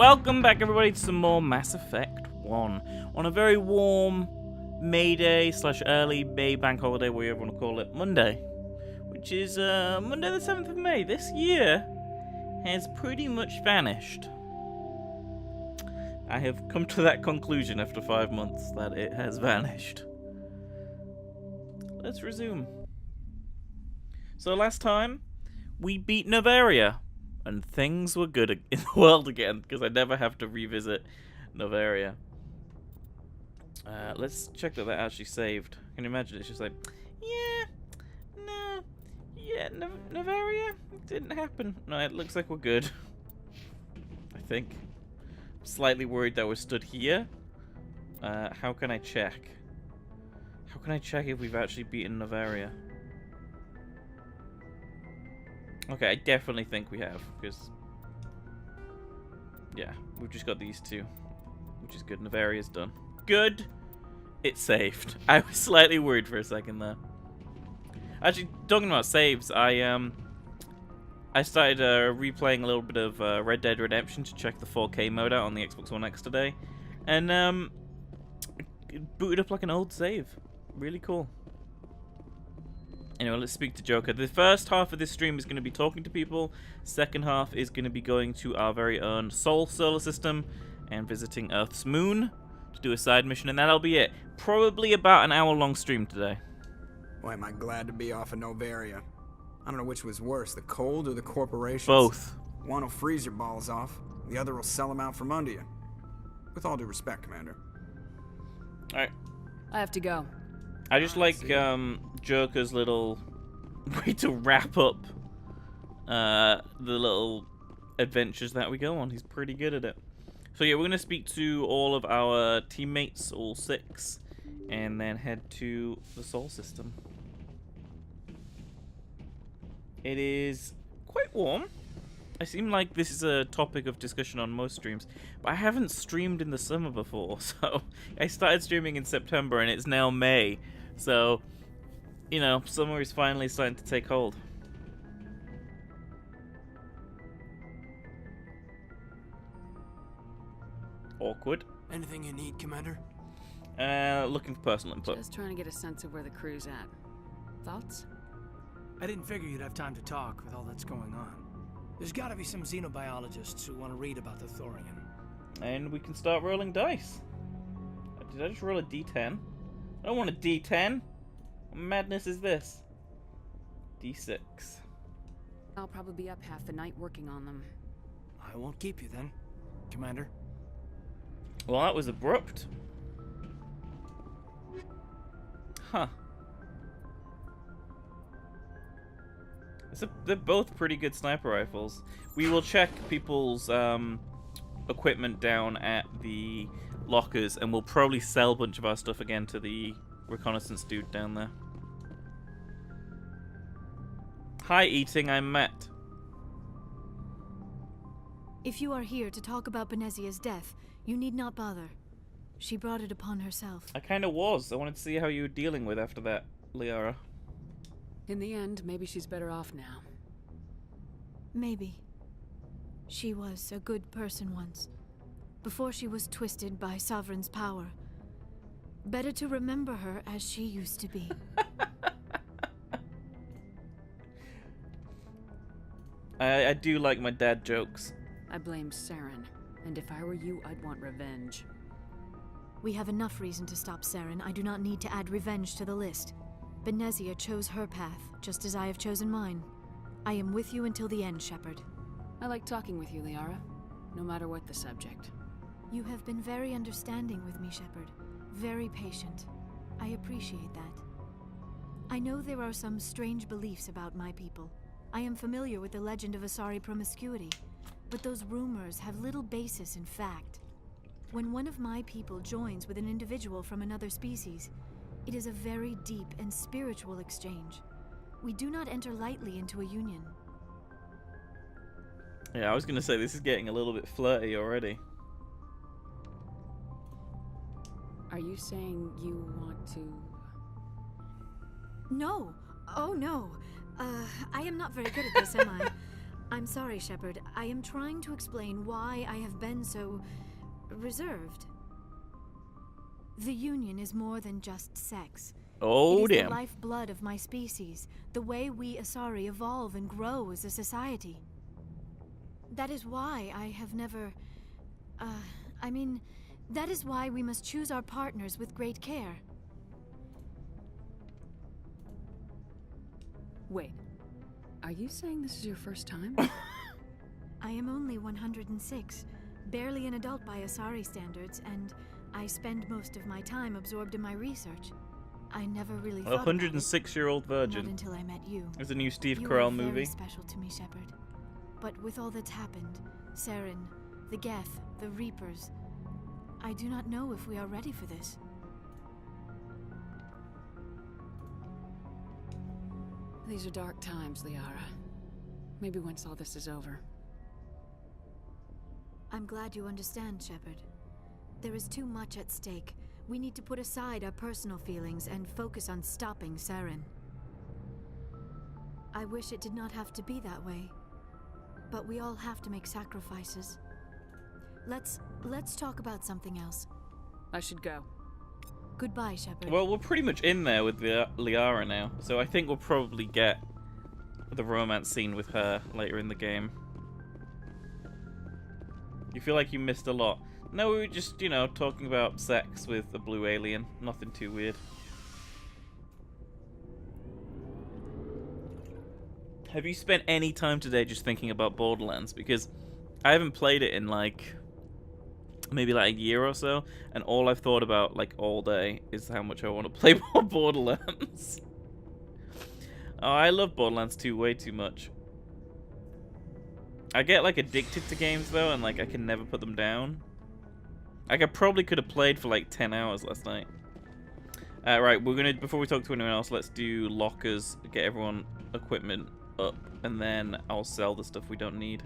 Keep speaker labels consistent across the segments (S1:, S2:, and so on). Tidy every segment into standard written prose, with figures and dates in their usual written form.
S1: Welcome back, everybody, to some more Mass Effect 1 on a very warm May Day / early May bank holiday, whatever you want to call it, Monday, which is Monday the 7th of May. This year has pretty much vanished. I have come to that conclusion after 5 months that it has vanished. Let's resume. So last time we beat Novaria. And things were good in the world again, because I never have to revisit Novaria. Let's check that actually saved. Can you imagine? It's just like, Novaria didn't happen. No, it looks like we're good. I think. I'm slightly worried that we're stood here. How can I check? How can I check if we've actually beaten Novaria? Okay, I definitely think we have, because, yeah, we've just got these two, which is good. Novaria's done. Good! It saved. I was slightly worried for a second there. Actually, talking about saves, I started replaying a little bit of Red Dead Redemption to check the 4K mode out on the Xbox One X today, and it booted up like an old save. Really cool. Anyway, let's speak to Joker. The first half of this stream is going to be talking to people. Second half is going to be going to our very own Sol solar system and visiting Earth's moon to do a side mission, and that'll be it. Probably about an hour-long stream today.
S2: Boy, am I glad to be off of Novaria. I don't know which was worse, the cold or the corporations.
S1: Both.
S2: One will freeze your balls off, the other will sell them out from under you. With all due respect, Commander.
S1: Alright.
S3: I have to go.
S1: I just like Joker's little way to wrap up the little adventures that we go on. He's pretty good at it. So yeah, we're going to speak to all of our teammates, all 6, and then head to the Sol system. It is quite warm. I seem like this is a topic of discussion on most streams, but I haven't streamed in the summer before, so I started streaming in September and it's now May. So, you know, summer is finally starting to take hold. Awkward.
S4: Anything you need, Commander?
S1: Looking for personal input.
S3: Just trying to get a sense of where the crew's at. Thoughts?
S4: I didn't figure you'd have time to talk with all that's going on. There's gotta be some xenobiologists who want to read about the Thorian.
S1: And we can start rolling dice. Did I just roll a d10? I don't want a d10. What madness is this? d6.
S3: I'll probably be up half the night working on them.
S4: I won't keep you then, Commander.
S1: Well, that was abrupt. Huh. They're both pretty good sniper rifles. We will check people's equipment down at the lockers, and we'll probably sell a bunch of our stuff again to the reconnaissance dude down there. Hi, Eating, I'm Matt.
S5: If you are here to talk about Benezia's death, you need not bother. She brought it upon herself.
S1: I kind of was. I wanted to see how you were dealing with after that, Liara.
S3: In the end, maybe she's better off now.
S5: Maybe. She was a good person once, before she was twisted by Sovereign's power. Better to remember her as she used to be.
S1: I do like my dad jokes.
S3: I blame Saren, and if I were you, I'd want revenge.
S5: We have enough reason to stop Saren. I do not need to add revenge to the list. Benezia chose her path, just as I have chosen mine. I am with you until the end, Shepard.
S3: I like talking with you, Liara, no matter what the subject.
S5: You have been very understanding with me, Shepard. Very patient. I appreciate that. I know there are some strange beliefs about my people. I am familiar with the legend of Asari promiscuity, but those rumors have little basis in fact. When one of my people joins with an individual from another species, it is a very deep and spiritual exchange. We do not enter lightly into a union.
S1: Yeah, I was going to say, this is getting a little bit flirty already.
S3: Are you saying you want to...
S5: No. Oh, no. I am not very good at this, am I? I'm sorry, Shepard. I am trying to explain why I have been so reserved. The Union is more than just sex.
S1: Oh,
S5: it is
S1: damn.
S5: the lifeblood of my species, the way we Asari evolve and grow as a society. That is why I have never... that is why we must choose our partners with great care.
S3: Wait. Are you saying this is your first time?
S5: I am only 106, barely an adult by Asari standards, and I spend most of my time absorbed in my research. I never really thought
S1: A 106-year-old
S5: about it,
S1: virgin.
S5: not until I met you.
S1: There's a new Steve
S5: You
S1: Carell
S5: are very
S1: movie.
S5: special to me, Shepard. But with all that's happened, Saren, the Geth, the Reapers, I do not know if we are ready for this.
S3: These are dark times, Liara. Maybe once all this is over.
S5: I'm glad you understand, Shepard. There is too much at stake. We need to put aside our personal feelings and focus on stopping Saren. I wish it did not have to be that way. But we all have to make sacrifices. Let's talk about something else.
S3: I should go.
S5: Goodbye, Shepard.
S1: Well, we're pretty much in there with Liara now, so I think we'll probably get the romance scene with her later in the game. You feel like you missed a lot. No, we were just, you know, talking about sex with a blue alien. Nothing too weird. Have you spent any time today just thinking about Borderlands? Because I haven't played it in, like, maybe like a year or so, and all I've thought about, like, all day is how much I want to play more Borderlands. Oh, I love Borderlands 2 way too much. I get, like, addicted to games, though, and, like, I can never put them down. Like, I probably could have played for, like, 10 hours last night. Right, we're gonna, before we talk to anyone else, let's do lockers, get everyone equipment up, and then I'll sell the stuff we don't need.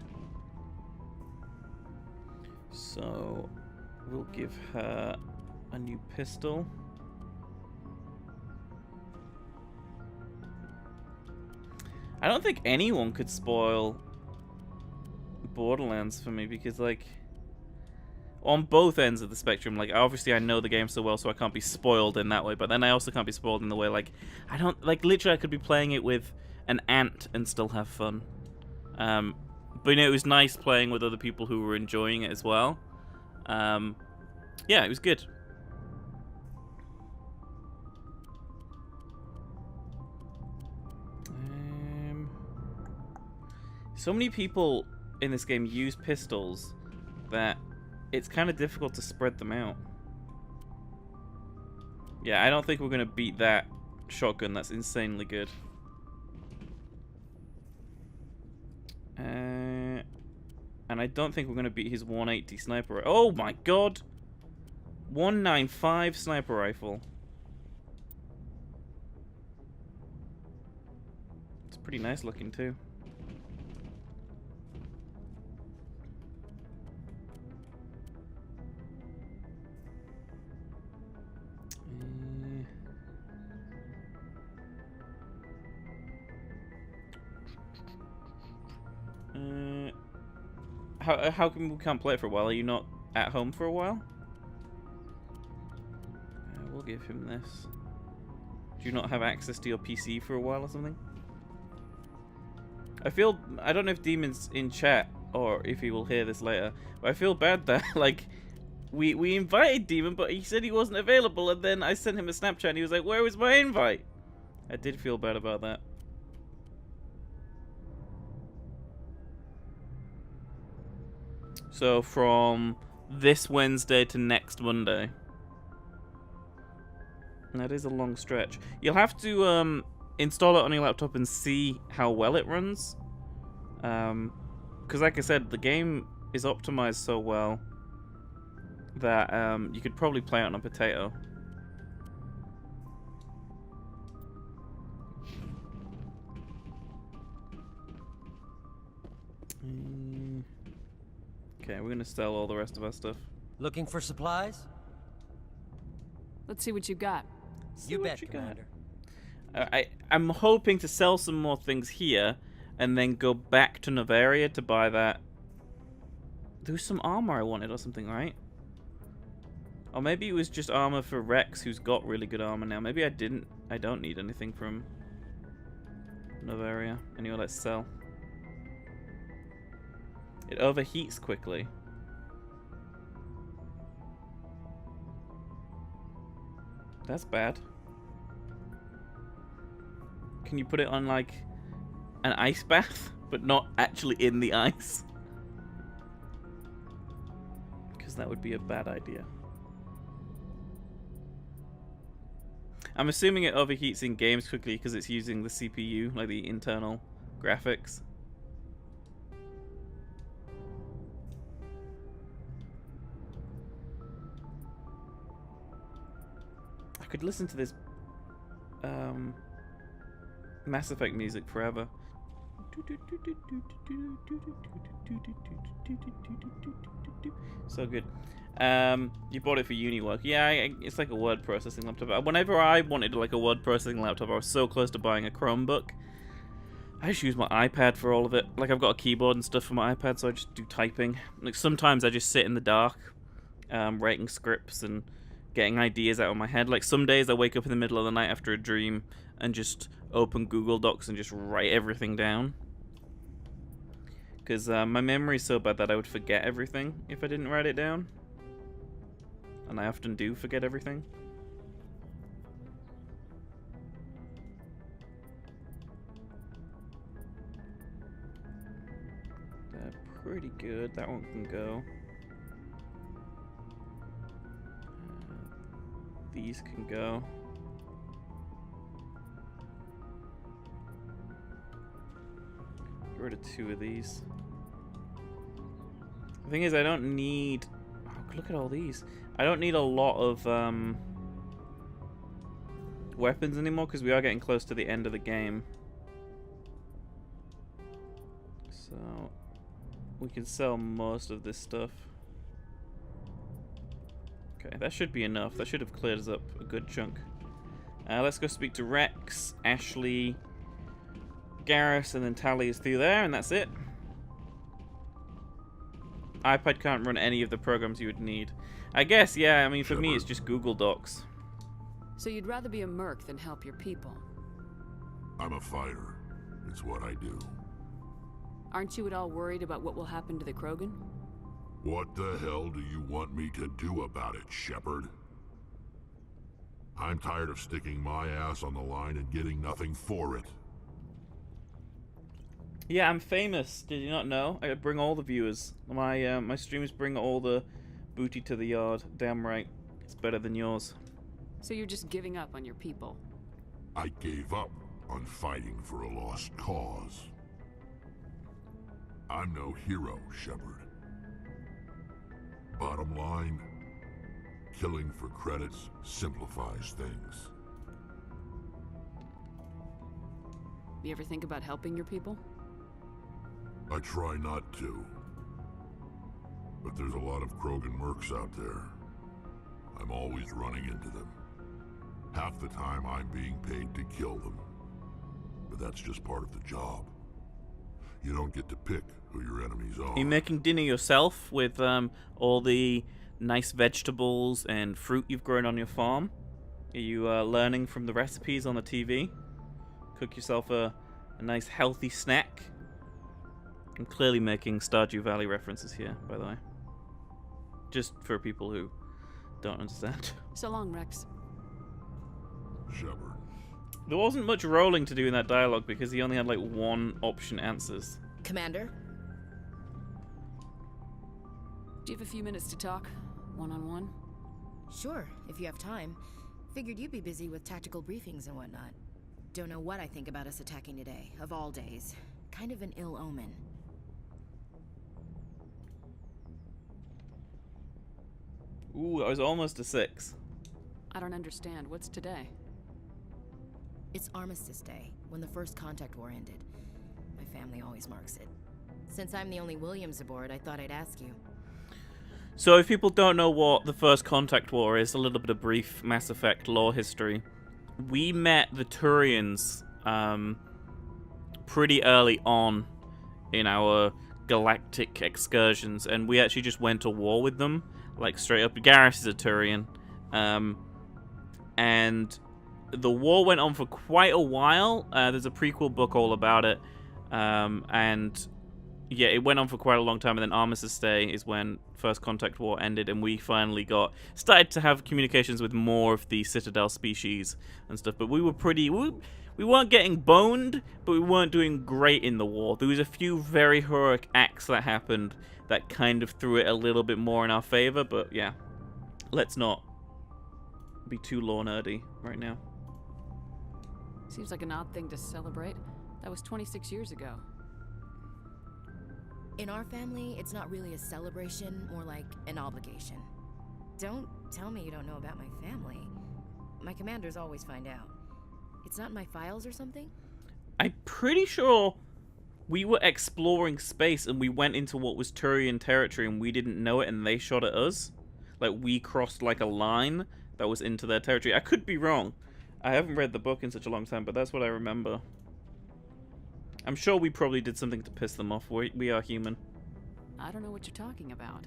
S1: So, we'll give her a new pistol. I don't think anyone could spoil Borderlands for me, because, like, on both ends of the spectrum, like, obviously I know the game so well, so I can't be spoiled in that way, but then I also can't be spoiled in the way, like, I don't, like, literally I could be playing it with an ant and still have fun. But, you know, it was nice playing with other people who were enjoying it as well. Yeah, it was good. So many people in this game use pistols that it's kind of difficult to spread them out. Yeah, I don't think we're going to beat that shotgun. That's insanely good. And I don't think we're going to beat his 180 sniper rifle. Oh my god! 195 sniper rifle. It's pretty nice looking too. How come we can't play it for a while? Are you not at home for a while? We'll give him this. Do you not have access to your PC for a while or something? I don't know if Demon's in chat or if he will hear this later, but I feel bad that, like, we invited Demon, but he said he wasn't available, and then I sent him a Snapchat and he was like, where was my invite? I did feel bad about that. So from this Wednesday to next Monday. That is a long stretch. You'll have to install it on your laptop and see how well it runs. Because like I said, the game is optimized so well that you could probably play it on a potato. Okay, we're gonna sell all the rest of our stuff.
S6: Looking for supplies?
S3: Let's see what you got.
S6: You bet, Commander.
S1: I'm hoping to sell some more things here, and then go back to Novaria to buy that. There was some armor I wanted or something, right? Or maybe it was just armor for Rex, who's got really good armor now. Maybe I don't need anything from Novaria. Anyway, let's sell. It overheats quickly. That's bad. Can you put it on like an ice bath, but not actually in the ice? Because that would be a bad idea. I'm assuming it overheats in games quickly because it's using the CPU, like the internal graphics. I could listen to this Mass Effect music forever. So good. You bought it for uni work. Yeah, it's like a word processing laptop. Whenever I wanted like a word processing laptop, I was so close to buying a Chromebook. I just use my iPad for all of it. Like, I've got a keyboard and stuff for my iPad, so I just do typing. Like, sometimes I just sit in the dark, writing scripts and getting ideas out of my head. Like, some days I wake up in the middle of the night after a dream and just open Google Docs and just write everything down. Because my memory's so bad that I would forget everything if I didn't write it down. And I often do forget everything. They're pretty good. That one can go. These can go. Get rid of 2 of these. The thing is, I don't need... Oh, look at all these. I don't need a lot of weapons anymore because we are getting close to the end of the game. So we can sell most of this stuff. Okay, that should be enough. That should have cleared us up a good chunk. Let's go speak to Rex, Ashley, Garrus, and then Tally is through there, and that's it. iPad can't run any of the programs you would need. I guess, yeah, I mean, for me, it's just Google Docs.
S3: So you'd rather be a merc than help your people?
S6: I'm a fighter. It's what I do.
S3: Aren't you at all worried about what will happen to the Krogan?
S6: What the hell do you want me to do about it, Shepard? I'm tired of sticking my ass on the line and getting nothing for it.
S1: Yeah, I'm famous. Did you not know? I bring all the viewers. My streams bring all the booty to the yard. Damn right. It's better than yours.
S3: So you're just giving up on your people?
S6: I gave up on fighting for a lost cause. I'm no hero, Shepard. Bottom line, killing for credits simplifies things.
S3: You ever think about helping your people?
S6: I try not to. But there's a lot of Krogan mercs out there. I'm always running into them. Half the time I'm being paid to kill them. But that's just part of the job. You don't get to pick who your enemies are.
S1: Are you making dinner yourself with all the nice vegetables and fruit you've grown on your farm? Are you learning from the recipes on the TV? Cook yourself a nice healthy snack? I'm clearly making Stardew Valley references here, by the way. Just for people who don't understand.
S3: So long, Rex.
S6: Shepard.
S1: There wasn't much rolling to do in that dialogue because he only had like 1 option answers.
S7: Commander?
S3: Do you have a few minutes to talk? One-on-one?
S7: Sure, if you have time. Figured you'd be busy with tactical briefings and whatnot. Don't know what I think about us attacking today, of all days. Kind of an ill omen.
S1: Ooh, I was almost a 6.
S3: I don't understand. What's today?
S7: It's Armistice Day, when the First Contact War ended. My family always marks it. Since I'm the only Williams aboard, I thought I'd ask you.
S1: So if people don't know what the First Contact War is, a little bit of brief Mass Effect lore history. We met the Turians pretty early on in our galactic excursions, and we actually just went to war with them, like straight up. Garrus is a Turian, and the war went on for quite a while. There's a prequel book all about it, and yeah, it went on for quite a long time, and then Armistice Day is when First Contact War ended, and we finally started to have communications with more of the Citadel species and stuff. But we were we weren't getting boned, but we weren't doing great in the war. There was a few very heroic acts that happened that kind of threw it a little bit more in our favor. But yeah, let's not be too lore nerdy right now.
S3: Seems like an odd thing to celebrate. That was 26 years ago.
S7: In our family, it's not really a celebration, more like an obligation. Don't tell me you don't know about my family. My commanders always find out. It's not in my files or something?
S1: I'm pretty sure we were exploring space and we went into what was Turian territory and we didn't know it and they shot at us. Like, we crossed like a line that was into their territory. I could be wrong. I haven't read the book in such a long time, but that's what I remember. I'm sure we probably did something to piss them off. We are human.
S3: I don't know what you're talking about.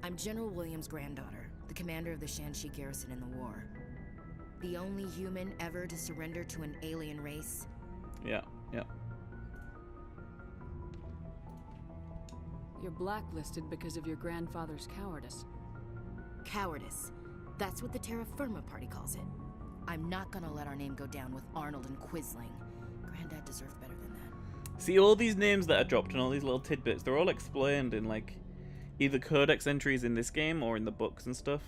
S7: I'm General William's granddaughter, the commander of the Shanxi garrison in the war. The only human ever to surrender to an alien race.
S1: Yeah.
S3: You're blacklisted because of your grandfather's cowardice.
S7: Cowardice. That's what the Terra Firma Party calls it. I'm not gonna let our name go down with Arnold and Quisling. Granddad deserved better than that.
S1: See, all these names that are dropped and all these little tidbits, they're all explained in, like, either codex entries in this game or in the books and stuff.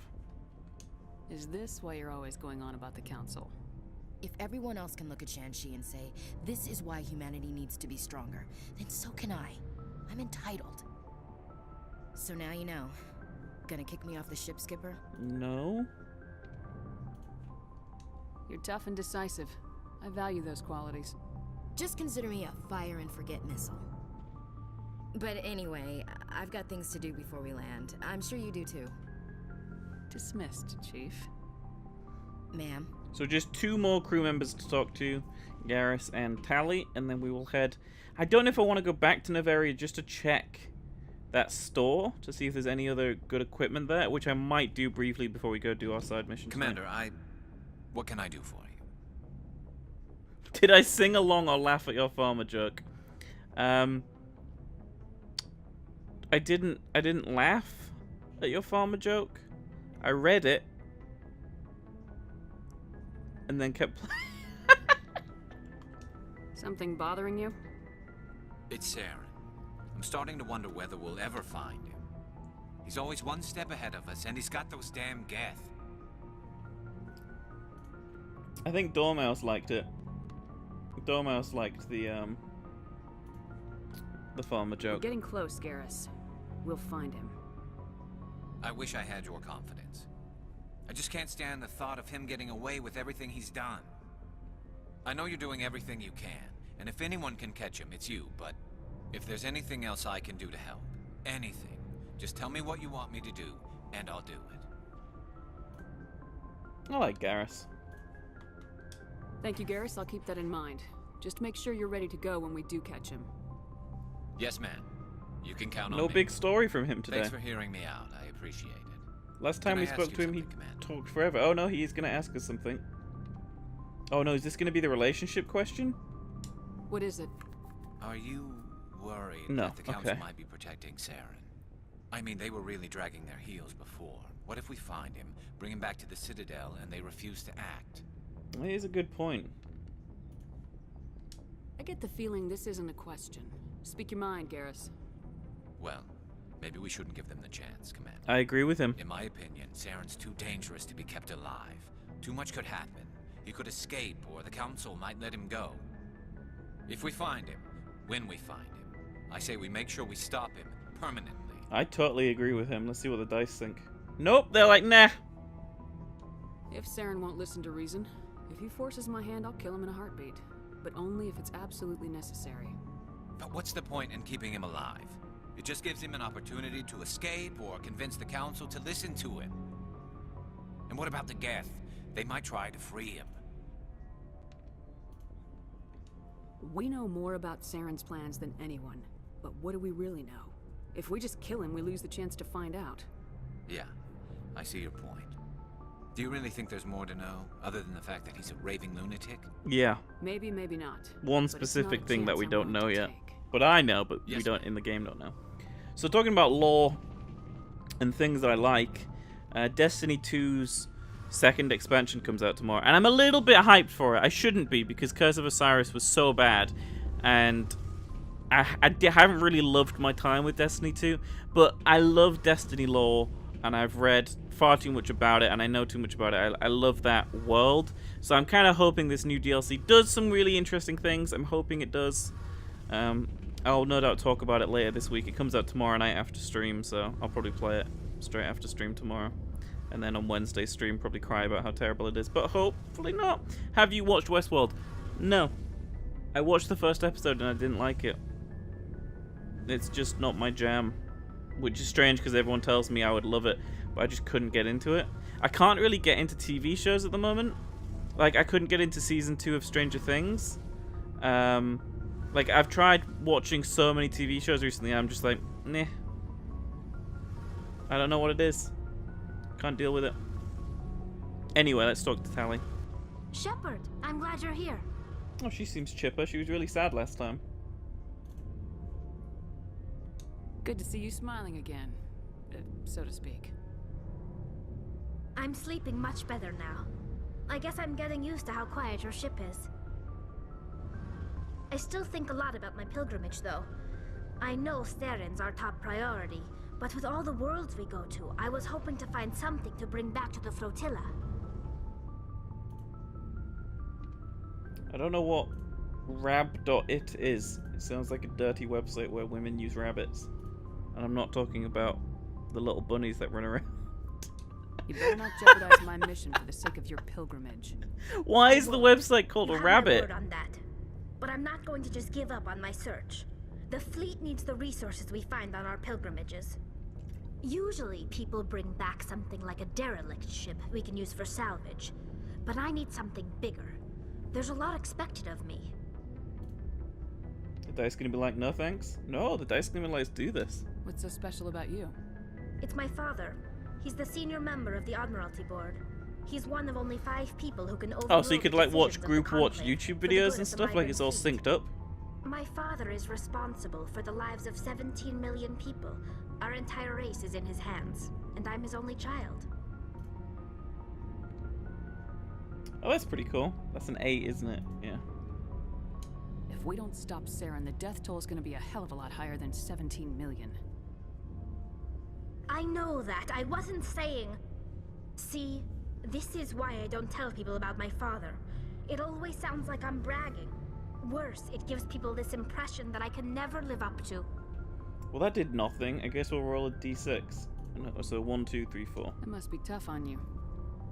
S3: Is this why you're always going on about the Council?
S7: If everyone else can look at Shanxi and say, this is why humanity needs to be stronger, then so can I. I'm entitled. So now you know. Gonna kick me off the ship, Skipper?
S1: No.
S3: You're tough and decisive. I value those qualities.
S7: Just consider me a fire and forget missile. But anyway, I've got things to do before we land. I'm sure you do too.
S3: Dismissed, Chief.
S7: Ma'am.
S1: So just 2 more crew members to talk to, Garrus and Tally, and then we will head... I don't know if I want to go back to Noveria just to check that store to see if there's any other good equipment there, which I might do briefly before we go do our side mission.
S8: Commander, what can I do for you?
S1: Did I sing along or laugh at your farmer joke? I didn't laugh at your farmer joke. I read it and then kept playing.
S3: Something bothering you?
S8: It's Saren. I'm starting to wonder whether we'll ever find him. He's always one step ahead of us, and he's got those damn Geth.
S1: I think Dormouse liked it. Dormouse liked the farmer
S3: We're
S1: joke.
S3: getting close, Garrus. We'll find him.
S8: I wish I had your confidence. I just can't stand the thought of him getting away with everything he's done. I know you're doing everything you can, and if anyone can catch him, it's you, but if there's anything else I can do to help, anything, just tell me what you want me to do, and I'll do it.
S1: I like Garrus.
S3: Thank you, Garrus. I'll keep that in mind. Just make sure you're ready to go when we do catch him.
S8: Yes, ma'am. You can count on
S1: No
S8: me.
S1: big story from him today.
S8: Thanks for hearing me out. I appreciate it.
S1: Last time
S8: Can
S1: we
S8: I ask
S1: spoke
S8: you
S1: to him, he
S8: something, Commander?
S1: talked forever. Oh no, he's gonna ask us something. Oh no, is this gonna be the relationship question?
S3: What is it?
S8: Are you worried
S1: No,
S8: that the Council
S1: okay.
S8: might be protecting Saren? I mean, they were really dragging their heels before. What if we find him, bring him back to the Citadel, and they refuse to act?
S1: Here's a good point.
S3: I get the feeling this isn't a question. Speak your mind, Garrus.
S8: Well, maybe we shouldn't give them the chance, Commander.
S1: I agree with him.
S8: In my opinion, Saren's too dangerous to be kept alive. Too much could happen. He could escape, or the Council might let him go. If we find him, when we find him, I say we make sure we stop him permanently.
S1: I totally agree with him. Let's see what the dice think. Nope, they're like, nah.
S3: If Saren won't listen to reason, if he forces my hand, I'll kill him in a heartbeat. But only if it's absolutely necessary.
S8: But what's the point in keeping him alive? It just gives him an opportunity to escape or convince the Council to listen to him. And what about the Geth? They might try to free him.
S3: We know more about Saren's plans than anyone, but what do we really know? If we just kill him, we lose the chance to find out.
S8: Yeah, I see your point. Do you really think there's more to know, other than the fact that he's a raving lunatic?
S1: Yeah.
S3: Maybe, maybe not.
S1: One
S3: But it's not
S1: specific
S3: a
S1: thing that
S3: chance
S1: we
S3: I'm
S1: don't
S3: willing
S1: know
S3: to
S1: yet.
S3: take.
S1: But I know, but we
S8: Yes,
S1: don't
S8: ma'am.
S1: in the game don't know. So talking about lore and things I like, Destiny 2's second expansion comes out tomorrow, and I'm a little bit hyped for it. I shouldn't be, because Curse of Osiris was so bad, and I haven't really loved my time with Destiny 2, but I love Destiny lore, and I've read far too much about it, and I know too much about it. I love that world, so I'm kind of hoping this new DLC does some really interesting things. I'm hoping it does. I'll no doubt talk about it later this week. It comes out tomorrow night after stream, so I'll probably play it straight after stream tomorrow. And then on Wednesday stream, probably cry about how terrible it is, but hopefully not. Have you watched Westworld? No. I watched the first episode and I didn't like it. It's just not my jam, which is strange because everyone tells me I would love it, but I just couldn't get into it. I can't really get into TV shows at the moment. Like, I couldn't get into season 2 of Stranger Things. Like, I've tried watching so many TV shows recently, I'm just like, nah. I don't know what it is. Can't deal with it. Anyway, let's talk to Tally.
S5: Shepard, I'm glad you're here.
S1: Oh, she seems chipper. She was really sad last time.
S3: Good to see you smiling again, so to speak.
S5: I'm sleeping much better now. I guess I'm getting used to how quiet your ship is. I still think a lot about my pilgrimage, though. I know Saren's our top priority, but with all the worlds we go to, I was hoping to find something to bring back to the flotilla.
S1: I don't know what rab.it is. It sounds like a dirty website where women use rabbits. And I'm not talking about the little bunnies that run around.
S3: You better not jeopardize my mission for the sake of your pilgrimage.
S1: Why is the website called
S5: You
S1: a
S5: have my
S1: rabbit?
S5: word on that. But I'm not going to just give up on my search. The fleet needs the resources we find on our pilgrimages. Usually, people bring back something like a derelict ship we can use for salvage. But I need something bigger. There's a lot expected of me.
S1: The dice gonna be like, no thanks? No, the dice gonna be like, let's do this.
S3: What's so special about you?
S5: It's my father. He's the senior member of the Admiralty Board. He's one of only 5 people who can overrule
S1: Oh, so you could
S5: the
S1: like watch
S5: decisions of the
S1: group watch
S5: Conclave
S1: YouTube
S5: for the
S1: videos
S5: good
S1: and
S5: of the
S1: stuff, like
S5: migrant
S1: it's all
S5: fleet.
S1: synced up?
S5: My father is responsible for the lives of 17 million people. Our entire race is in his hands, and I'm his only child.
S1: Oh, that's pretty cool. That's an 8, isn't it? Yeah.
S3: If we don't stop Saren, the death toll is going to be a hell of a lot higher than 17 million.
S5: I know that. I wasn't saying... See, this is why I don't tell people about my father. It always sounds like I'm bragging. Worse, it gives people this impression that I can never live up to.
S1: Well, that did nothing. I guess we'll roll a d6. No, so 1, 2, 3, 4.
S3: It must be tough on you.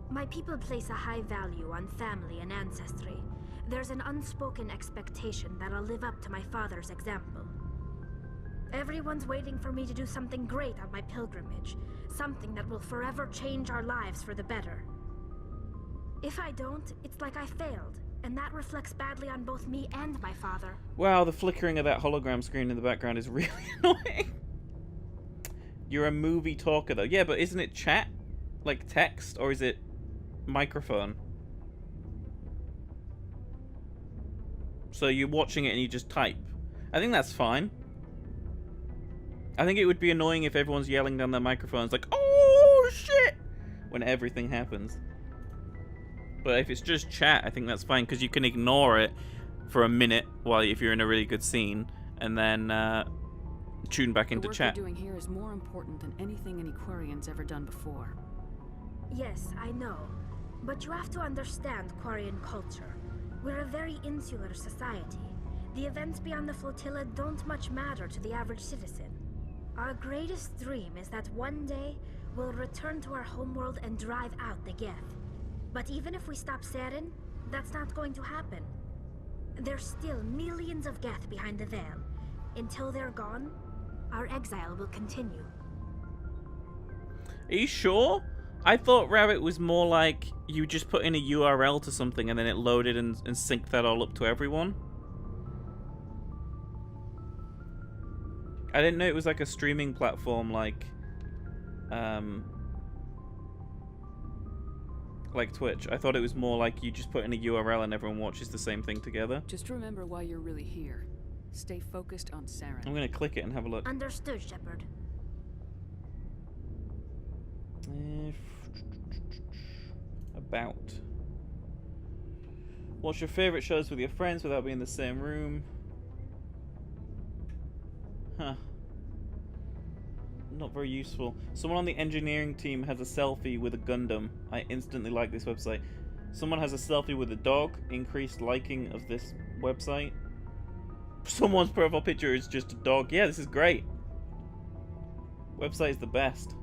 S5: My people place a high value on family and ancestry. There's an unspoken expectation that I'll live up to my father's example. Everyone's waiting for me to do something great on my pilgrimage. Something that will forever change our lives for the better. If I don't, it's like I failed. And that reflects badly on both me and my father.
S1: Wow, the flickering of that hologram screen in the background is really annoying. You're a movie talker, though. Yeah, but isn't it chat? Like text? Or is it microphone? So you're watching it and you just type. I think that's fine. I think it would be annoying if everyone's yelling down their microphones like, oh, shit! When everything happens. But if it's just chat, I think that's fine, because you can ignore it for a minute while if you're in a really good scene, and then tune back into
S3: the work
S1: chat.
S3: you're doing here is more important than anything an Aquarian's ever done before.
S5: Yes, I know. But you have to understand Quarian culture. We're a very insular society. The events beyond the flotilla don't much matter to the average citizen. Our greatest dream is that one day we'll return to our homeworld and drive out the Geth. But even if we stop Saren, that's not going to happen. There's still millions of Geth behind the veil. Until they're gone, our exile will continue.
S1: Are you sure? I thought Rabbit was more like you just put in a URL to something and then it loaded and synced that all up to everyone. I didn't know it was like a streaming platform like Twitch. I thought it was more like you just put in a URL and everyone watches the same thing together.
S3: Just remember why you're really here. Stay focused on Saren.
S1: I'm gonna click it and have a look.
S5: Understood, Shepard.
S1: About. Watch your favorite shows with your friends without being in the same room. Huh. Not very useful. Someone on the engineering team has a selfie with a Gundam. I instantly like this website. Someone has a selfie with a dog. Increased liking of this website. Someone's profile picture is just a dog. Yeah, this is great. Website is the best.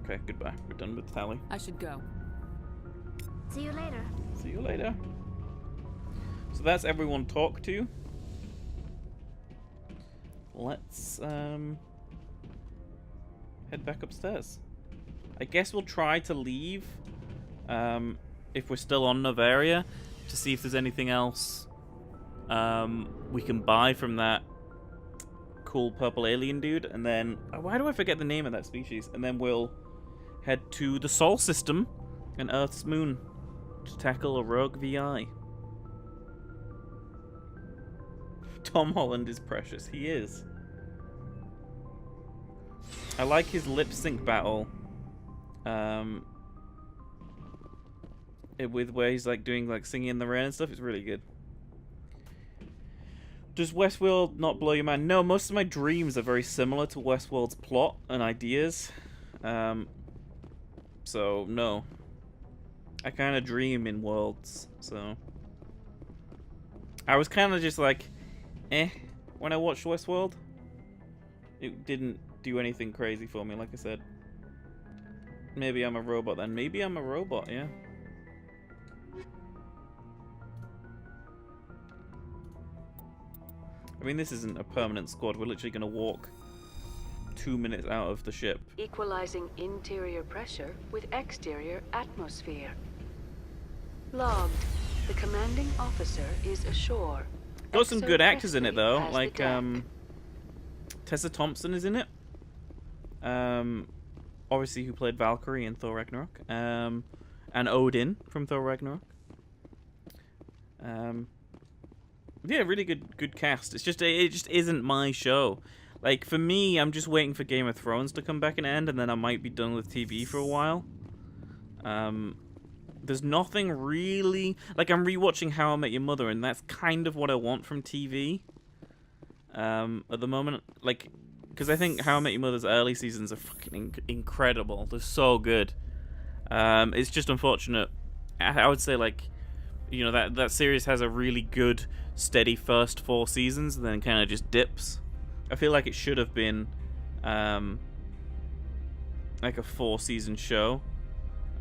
S1: Okay, goodbye. We're done with tally.
S3: I should go.
S5: See you later.
S1: See you later. So that's everyone talked to. Let's head back upstairs. I guess we'll try to leave if we're still on Novaria to see if there's anything else we can buy from that cool purple alien dude, and then why do I forget the name of that species? And then we'll head to the Sol system and Earth's moon to tackle a rogue VI. Tom Holland is precious. He is. I like his lip sync battle. With where he's like doing like singing in the rain and stuff. It's really good. Does Westworld not blow your mind? No, most of my dreams are very similar to Westworld's plot and ideas. So no. I kind of dream in worlds, so I was kind of just like, when I watched Westworld. It didn't do anything crazy for me, like I said. Maybe I'm a robot then. Maybe I'm a robot, yeah. I mean, this isn't a permanent squad. We're literally going to walk 2 minutes out of the ship.
S3: Equalizing interior pressure with exterior atmosphere. Logged. The commanding officer is ashore.
S1: Got some good actors in it though,
S3: Has the
S1: like
S3: deck.
S1: Tessa Thompson is in it. Obviously who played Valkyrie in Thor Ragnarok. And Odin from Thor Ragnarok. Yeah, really good cast. It just isn't my show. Like for me, I'm just waiting for Game of Thrones to come back and end, and then I might be done with TV for a while. There's nothing really... Like, I'm rewatching How I Met Your Mother, and that's kind of what I want from TV. At the moment. Like, because I think How I Met Your Mother's early seasons are fucking incredible. They're so good. It's just unfortunate. I would say, like, you know, that series has a really good, steady first 4 seasons, and then kind of just dips. I feel like it should have been, like a 4-season show.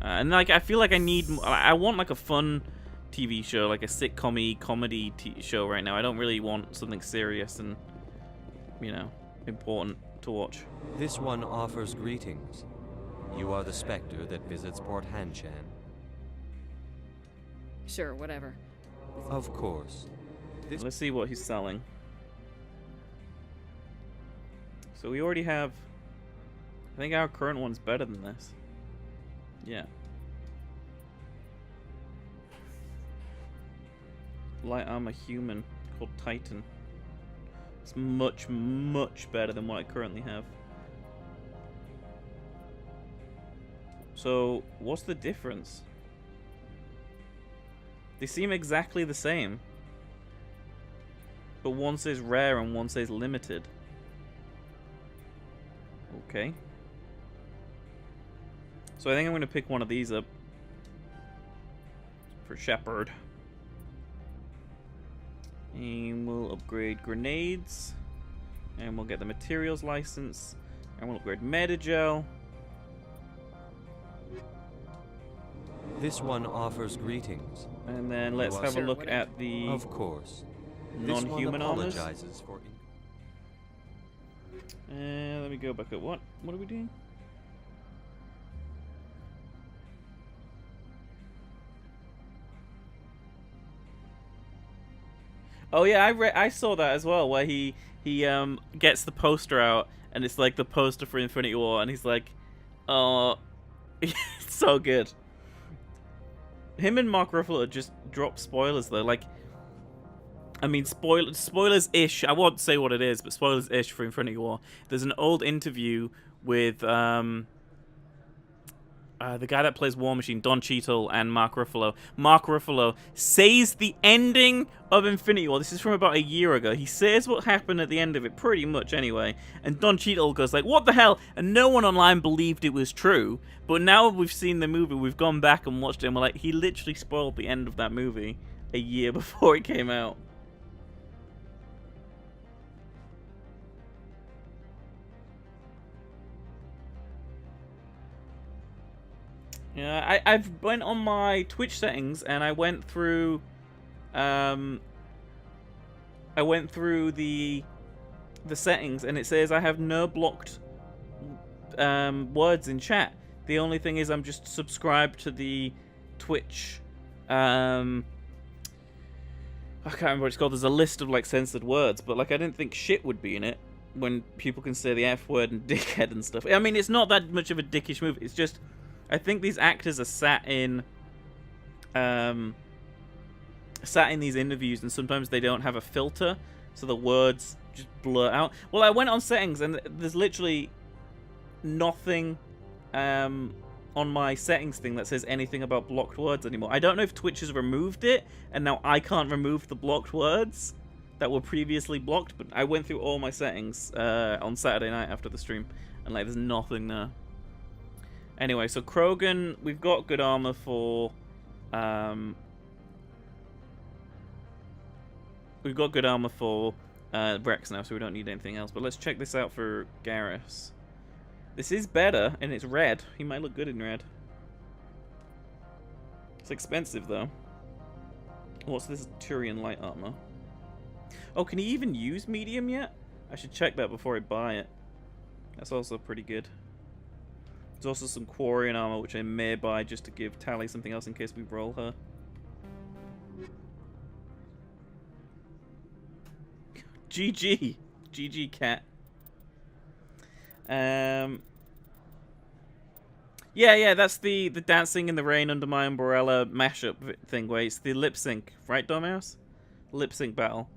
S1: And like I feel like I want like a fun TV show, like a sitcom-y comedy show right now. I don't really want something serious and, you know, important to watch.
S9: This one offers greetings. You are the specter that visits Port Hanshan.
S3: Sure, whatever.
S9: Of course.
S1: Let's see what he's selling. So we already have... I think our current one's better than this. Yeah. Light armor human called Titan. It's much, much better than what I currently have. So, what's the difference? They seem exactly the same. But one says rare and one says limited. Okay. So I think I'm going to pick one of these up for Shepard. And we'll upgrade grenades. And we'll get the materials license. And we'll upgrade Metagel.
S9: This one offers greetings.
S1: And then let's have a look at the
S9: Of course.
S1: non-human armors.
S9: Apologizes for
S1: Let me go back up. What are we doing? Oh yeah, I saw that as well, where he gets the poster out, and it's like the poster for Infinity War, and he's like, oh, it's so good. Him and Mark Ruffalo just drop spoilers though, like, I mean, spoilers-ish. I won't say what it is, but spoilers-ish for Infinity War. There's an old interview with the guy that plays War Machine, Don Cheadle, and Mark Ruffalo. Mark Ruffalo says the ending of Infinity War. This is from about a year ago. He says what happened at the end of it, pretty much anyway. And Don Cheadle goes like, what the hell? And no one online believed it was true. But now we've seen the movie, we've gone back and watched it, and we're like, he literally spoiled the end of that movie a year before it came out. Yeah, I've went on my Twitch settings and I went through the settings, and it says I have no blocked words in chat. The only thing is I'm just subscribed to the Twitch I can't remember what it's called. There's a list of like censored words, but like I didn't think shit would be in it when people can say the F word and dickhead and stuff. I mean, it's not that much of a dickish movie. It's just I think these actors are sat in these interviews, and sometimes they don't have a filter, so the words just blur out. Well, I went on settings, and there's literally nothing on my settings thing that says anything about blocked words anymore. I don't know if Twitch has removed it, and now I can't remove the blocked words that were previously blocked, but I went through all my settings on Saturday night after the stream, and like there's nothing there. Anyway, so Krogan, we've got good armor for Rex now, so we don't need anything else. But let's check this out for Garrus. This is better, and it's red. He might look good in red. It's expensive, though. What's this Turian light armor? Oh, can he even use medium yet? I should check that before I buy it. That's also pretty good. There's also some Quarian armor, which I may buy just to give Tally something else in case we roll her. GG. GG, cat. Yeah, that's the Dancing in the Rain Under My Umbrella mashup thing, where it's the lip sync, right, dumbass? Lip sync battle.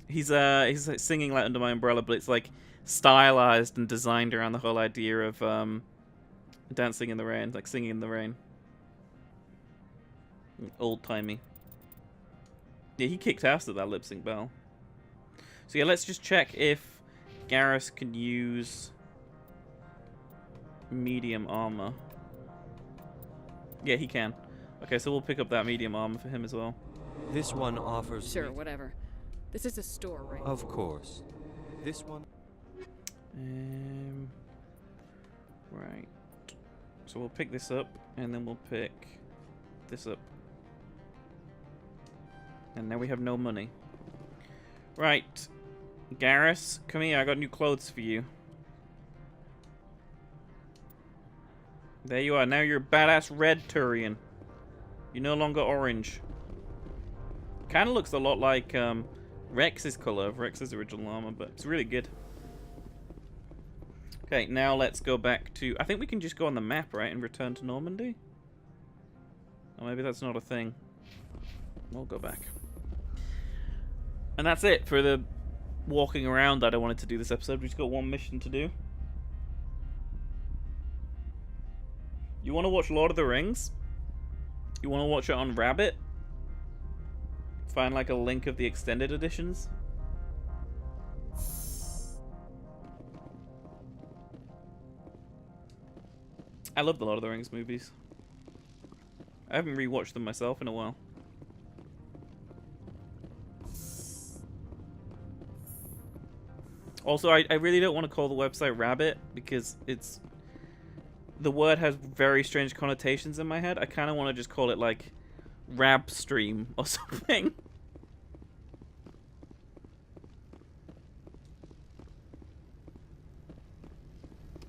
S1: He's like singing like Under My Umbrella, but it's like stylized and designed around the whole idea of dancing in the rain, like singing in the rain. Old-timey. Yeah, he kicked ass at that lip sync battle. So yeah, let's just check if Garrus can use medium armor. Yeah, he can. Okay, so we'll pick up that medium armor for him as well.
S9: This one offers...
S3: Sure, whatever. This is a store, right?
S9: Of course. This one...
S1: Right. So we'll pick this up, and then we'll pick this up. And now we have no money. Right. Garrus, come here, I got new clothes for you. There you are, now you're a badass red Turian. You're no longer orange. Kinda looks a lot like Rex's color of Rex's original armor, but it's really good. Okay, now let's go back to... I think we can just go on the map, right, and return to Normandy? Or maybe that's not a thing. We'll go back. And that's it for the walking around that I wanted to do this episode. We just got one mission to do. You want to watch Lord of the Rings? You want to watch it on Rabbit? Find like a link of the extended editions? I love the Lord of the Rings movies. I haven't rewatched them myself in a while. Also, I really don't want to call the website Rabbit because it's... The word has very strange connotations in my head. I kind of want to just call it like Rabstream or something.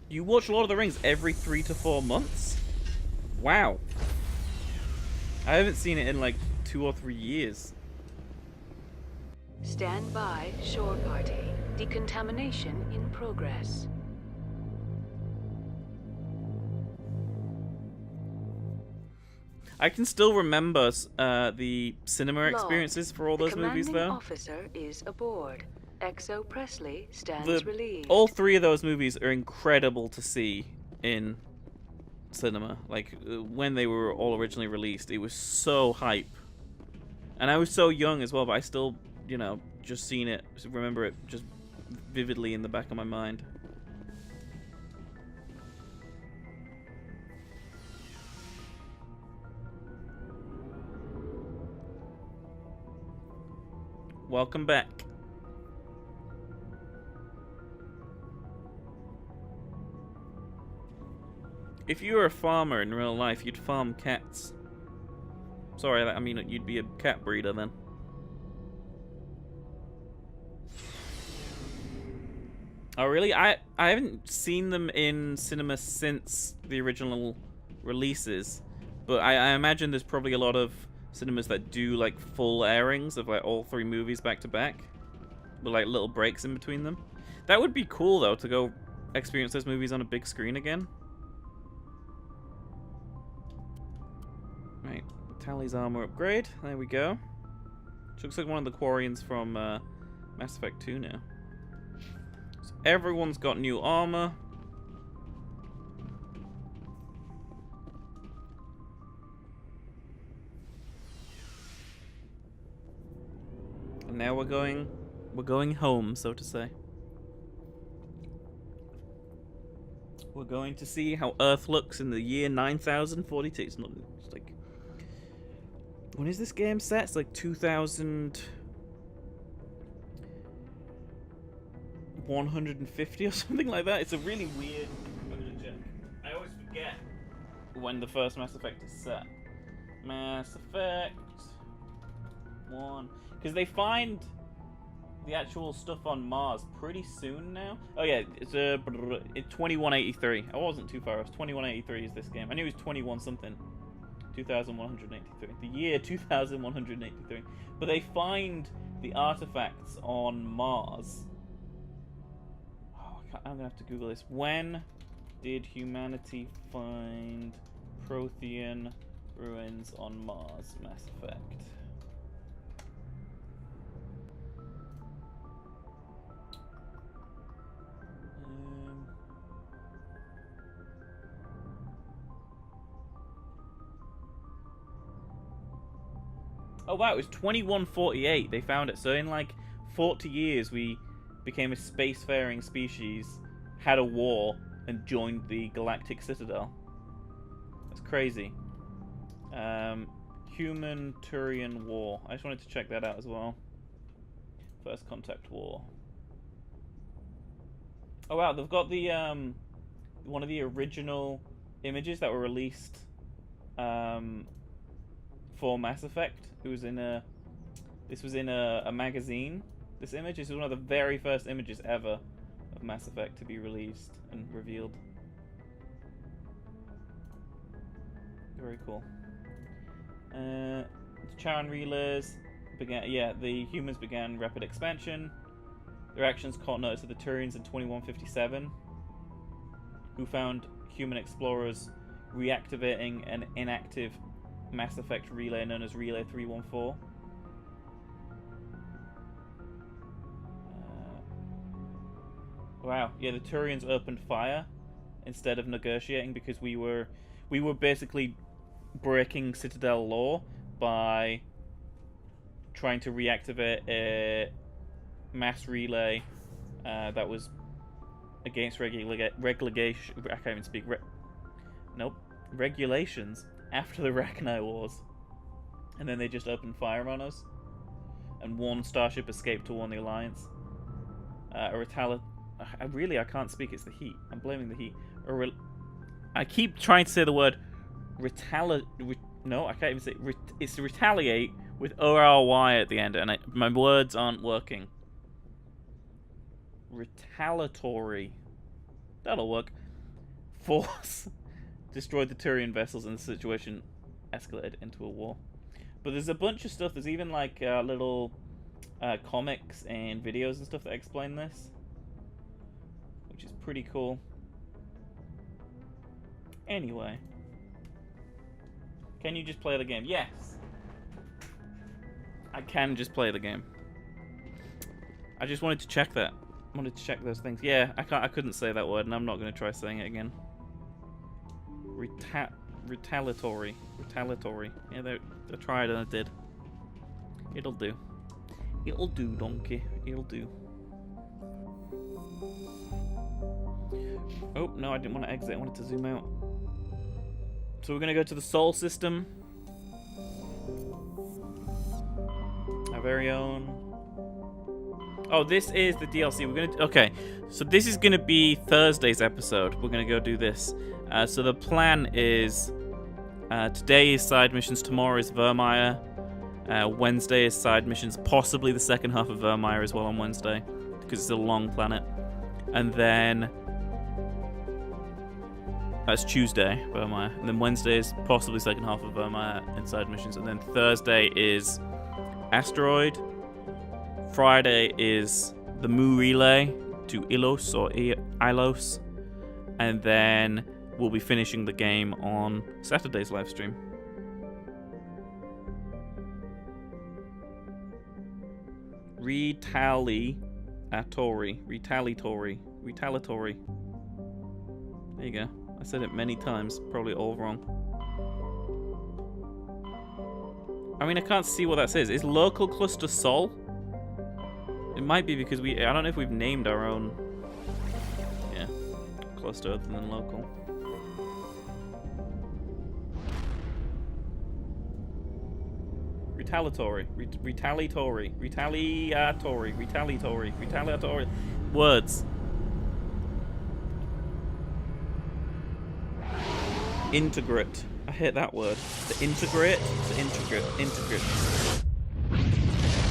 S1: You watch Lord of the Rings every 3 to 4 months? Wow. I haven't seen it in like 2 or 3 years.
S3: Stand by, shore party. Decontamination in progress.
S1: I can still remember the cinema
S3: Log.
S1: experiences for all those movies,
S3: The
S1: though.
S3: commanding officer is aboard. Exo Presley stands relieved.
S1: All three of those movies are incredible to see in cinema. Like, when they were all originally released, it was so hype. And I was so young as well, but I still, you know, just seen it, remember it just vividly in the back of my mind. Welcome back. If you were a farmer in real life, you'd farm cats. Sorry, I mean, you'd be a cat breeder then. Oh, really? I haven't seen them in cinema since the original releases, but I imagine there's probably a lot of cinemas that do like full airings of like all three movies back to back, with like little breaks in between them. That would be cool though, to go experience those movies on a big screen again. Right, Tally's armor upgrade. There we go. She looks like one of the Quarians from Mass Effect 2 now. So everyone's got new armor. And now we're going home, so to say. We're going to see how Earth looks in the year 9042. It's not, it's like, when is this game set? It's like 2150 or something like that. It's a really weird. I always forget when the first Mass Effect is set. Mass Effect 1. Because they find the actual stuff on Mars pretty soon now. Oh yeah, it's 2183. I wasn't too far off. 2183 is this game. I knew it was 21 something. 2183. The year 2183. But they find the artifacts on Mars. Oh, I'm gonna have to Google this. When did humanity find Prothean ruins on Mars? Mass Effect. Oh wow, it was 2148 they found it. So in like 40 years we became a spacefaring species, had a war, and joined the Galactic Citadel. That's crazy. Human-Turian War. I just wanted to check that out as well. First Contact War. Oh wow, they've got the one of the original images that were released for Mass Effect. It was in a. This was in a magazine. This image is one of the very first images ever of Mass Effect to be released and revealed. Very cool. The Charon Relays began. Yeah, the humans began rapid expansion. Their actions caught notice of the Turians in 2157, who found human explorers reactivating an inactive Mass Effect relay known as Relay 314. Wow, yeah, the Turians opened fire instead of negotiating because we were basically breaking Citadel law by trying to reactivate a mass relay that was against regulations after the Rachni Wars, and then they just opened fire on us, and one starship escaped to warn the Alliance. I can't speak. It's the heat. I'm blaming the heat. I keep trying to say the word no, I can't even say it. It's retaliate with O-R-Y at the end, and my words aren't working. Retaliatory. That'll work. Force destroyed the Turian vessels, and the situation escalated into a war. But there's a bunch of stuff. There's even like little comics and videos and stuff that explain this, which is pretty cool. Anyway, can you just play the game? Yes, I can just play the game. I just wanted to check that. Wanted to check those things. Yeah, I couldn't say that word, and I'm not going to try saying it again. Retaliatory. Yeah, I tried and I did. It'll do. It'll do, donkey. It'll do. Oh, no, I didn't want to exit. I wanted to zoom out. So we're going to go to the Sol system. Our very own. Oh, this is the DLC. We're going to... Okay, so this is going to be Thursday's episode. We're going to go do this. So the plan is... today is side missions. Tomorrow is Vermeer. Wednesday is side missions. Possibly the second half of Vermeer as well on Wednesday. Because it's a long planet. And then... That's Tuesday, Vermeer. And then Wednesday is possibly second half of Vermeer and side missions. And then Thursday is Asteroid. Friday is the Mu Relay to Ilos or Ilos. And then we'll be finishing the game on Saturday's live stream. Retaliatory. There you go. I said it many times, probably all wrong. I mean, I can't see what that says. Is local cluster Sol? It might be because I don't know if we've named our own, yeah, cluster other than local. Retaliatory. Words. Integrate. I hate that word. To integrate.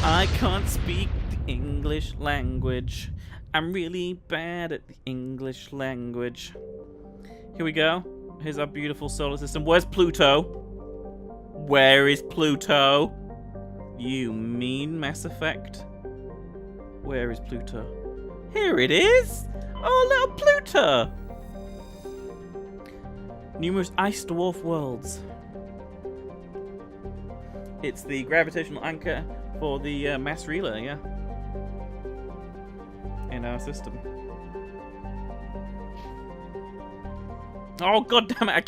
S1: I can't speak the English language. I'm really bad at the English language. Here we go. Here's our beautiful solar system. Where's Pluto? Where is Pluto? You mean Mass Effect? Where is Pluto? Here it is! Oh, little Pluto! Numerous ice dwarf worlds. It's the gravitational anchor for the mass relay, yeah. In our system. Oh, god damn it, I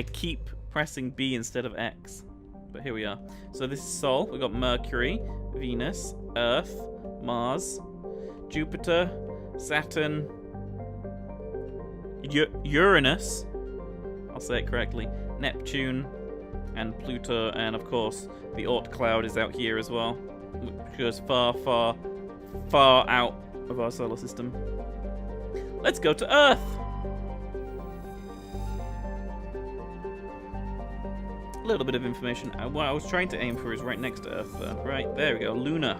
S1: keep pressing B instead of X. But here we are. So this is Sol. We've got Mercury, Venus, Earth, Mars, Jupiter, Saturn, Uranus, I'll say it correctly, Neptune, and Pluto, and of course the Oort cloud is out here as well, which goes far, far, far out of our solar system. Let's go to Earth! A little bit of information. What I was trying to aim for is right next to Earth, though. Right, there we go. Luna.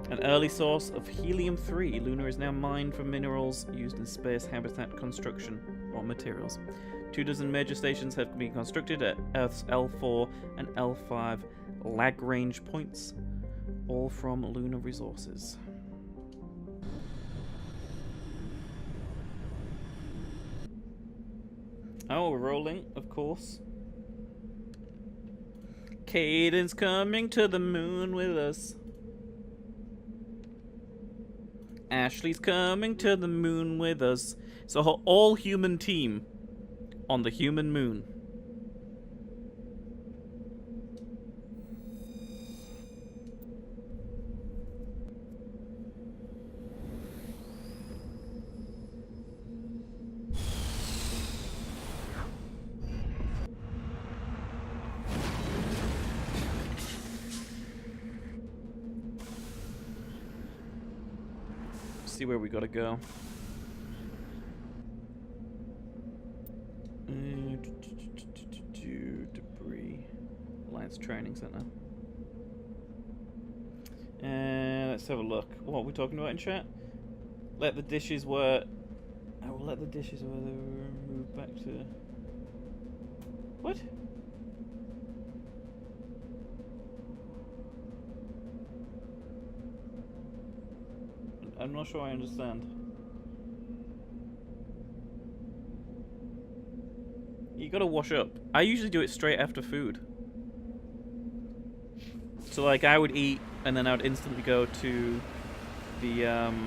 S1: An early source of helium-3. Luna is now mined for minerals used in space habitat construction, or materials. 24 major stations have been constructed at Earth's L4 and L5 Lagrange points, all from lunar resources. Oh, we're rolling, of course. Caden's coming to the moon with us. Ashley's coming to the moon with us. So her all-human team on the human moon. See where we gotta go. Debris. Alliance Training Center. Let's have a look. What are we talking about in chat? Let the dishes where... I will let the dishes where they were moved back to... What? I'm not sure I understand. You gotta wash up. I usually do it straight after food. So like I would eat and then I would instantly go to the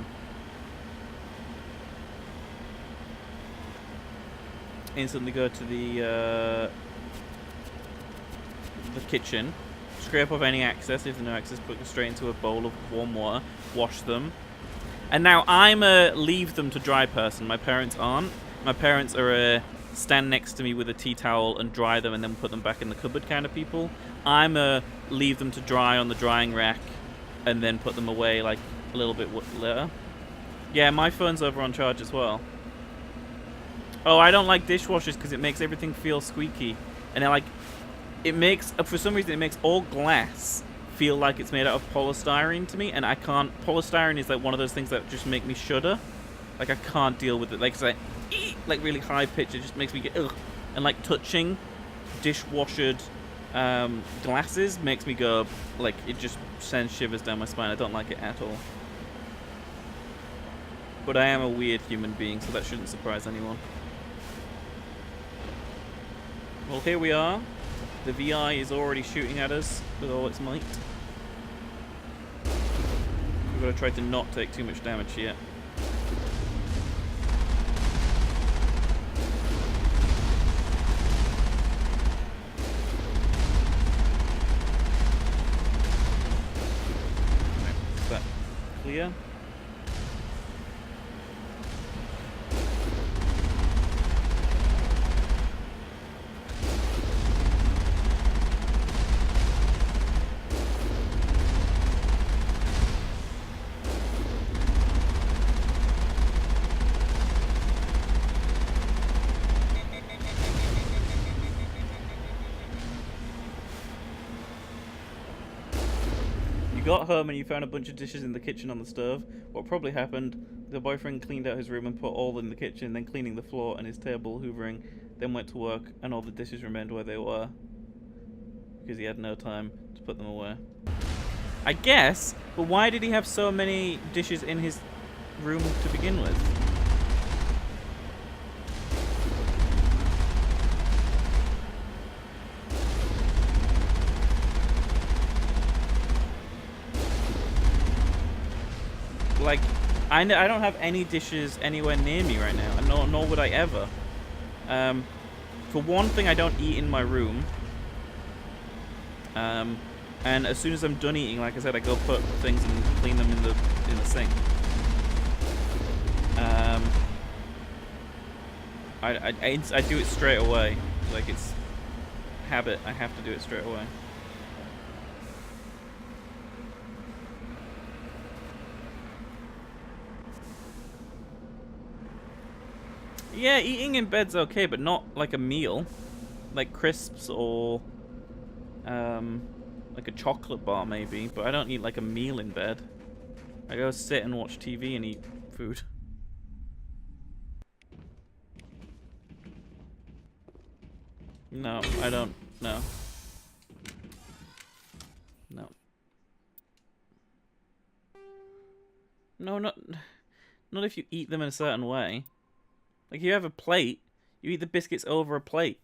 S1: kitchen, scrape off any excess. If there's no excess, put them straight into a bowl of warm water, wash them. And now I'm a leave them to dry person. My parents aren't. My parents are a stand next to me with a tea towel and dry them and then put them back in the cupboard kind of people. I'm a leave them to dry on the drying rack and then put them away like a little bit later. Yeah, my phone's over on charge as well. Oh, I don't like dishwashers because it makes everything feel squeaky. And it makes, for some reason, it makes all glass feel like it's made out of polystyrene to me. And I can't, polystyrene is like one of those things that just make me shudder. Like I can't deal with it. Like it's like really high pitch. It just makes me get ugh. And like touching dishwashered glasses makes me go, like it just sends shivers down my spine. I don't like it at all. But I am a weird human being, so that shouldn't surprise anyone. Well, here we are. The VI is already shooting at us with all its might. We've got to try to not take too much damage yet. Is that clear? Got home and you found a bunch of dishes in the kitchen on the stove. What probably happened, the boyfriend cleaned out his room and put all in the kitchen, then cleaning the floor and his table, hoovering, then went to work, and all the dishes remained where they were because he had no time to put them away. I guess, but why did he have so many dishes in his room to begin with? Like, I don't have any dishes anywhere near me right now, and nor would I ever. For one thing, I don't eat in my room. And as soon as I'm done eating, like I said, I go put things and clean them in the sink. I do it straight away. Like it's habit. I have to do it straight away. Yeah, eating in bed's okay, but not like a meal. Like crisps or like a chocolate bar maybe, but I don't eat like a meal in bed. I go sit and watch TV and eat food. No, I don't. No. No. No, not if you eat them in a certain way. Like, you have a plate, you eat the biscuits over a plate.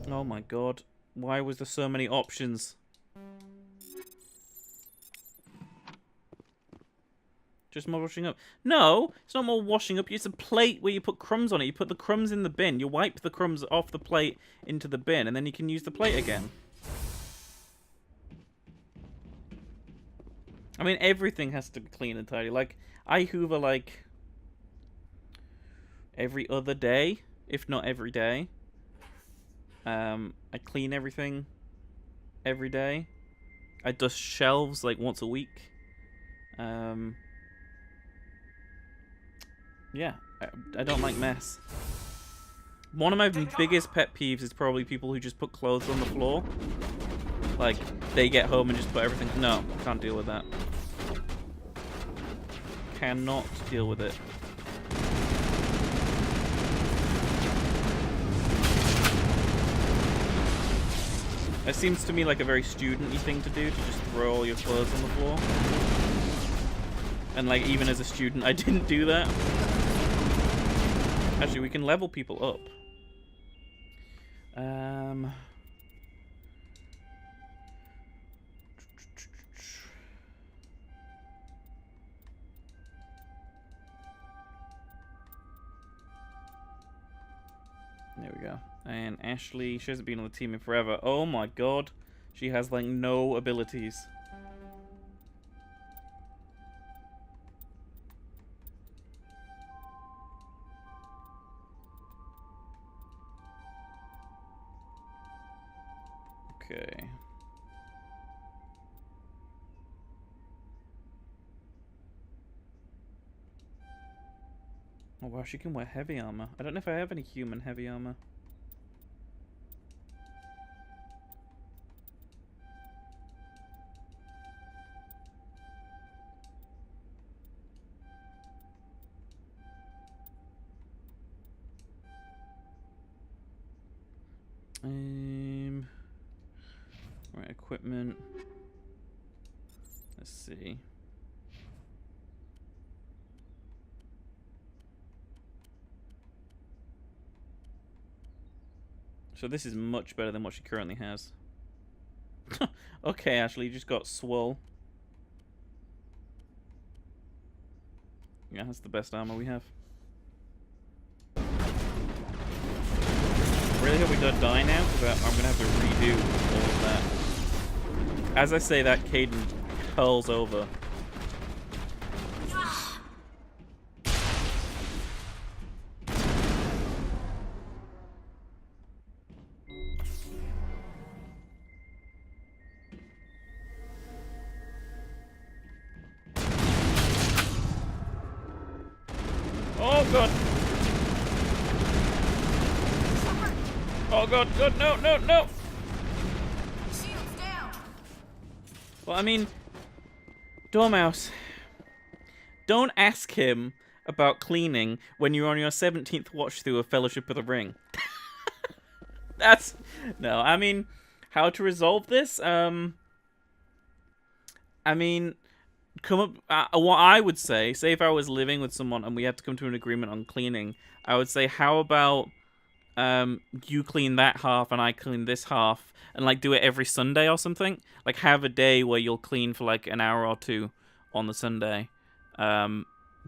S1: Oh my god. Why was there so many options? Just more washing up. No, it's not more washing up. It's a plate where you put crumbs on it. You put the crumbs in the bin. You wipe the crumbs off the plate into the bin, and then you can use the plate again. I mean, everything has to be clean and tidy. Like, I hoover, like, every other day, if not every day. I clean everything every day. I dust shelves, like, once a week. Yeah, I don't like mess. One of my biggest pet peeves is probably people who just put clothes on the floor. Like, they get home and just put everything... No, can't deal with that. Cannot deal with it. It seems to me like a very student-y thing to do, to just throw all your clothes on the floor. And like, even as a student, I didn't do that. Actually, we can level people up. There we go. And Ashley, she hasn't been on the team in forever. Oh my god. She has like no abilities. Okay. Oh wow, she can wear heavy armor. I don't know if I have any human heavy armor. Right, equipment. Let's see. So this is much better than what she currently has. Okay, Ashley, you just got swole. Yeah, that's the best armor we have. Really hope we don't die now, because I'm going to have to redo all of that. As I say that, Caden curls over. Oh god! Oh god, god, no, no, no!
S3: Shields down.
S1: Well, I mean, Dormouse, don't ask him about cleaning when you're on your 17th watch through of Fellowship of the Ring. That's... No, I mean, how to resolve this? I mean, come up... what I would say if I was living with someone and we had to come to an agreement on cleaning, I would say, how about you clean that half and I clean this half, and like do it every Sunday or something? Like have a day where you'll clean for like an hour or two on the Sunday.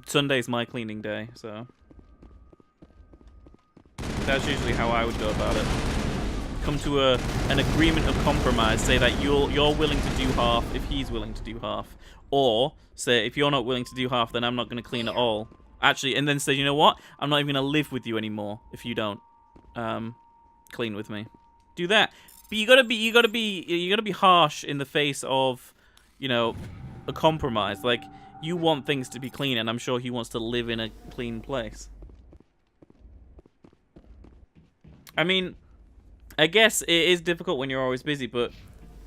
S1: Sunday's my cleaning day, so that's usually how I would go about it. Come to an agreement of compromise. Say that you're willing to do half if he's willing to do half, or say if you're not willing to do half, then I'm not going to clean at all. Actually, and then say, you know what? I'm not even going to live with you anymore if you don't clean with me. Do that. But you gotta be harsh in the face of, you know, a compromise. Like, you want things to be clean, and I'm sure he wants to live in a clean place. I mean, I guess it is difficult when you're always busy, but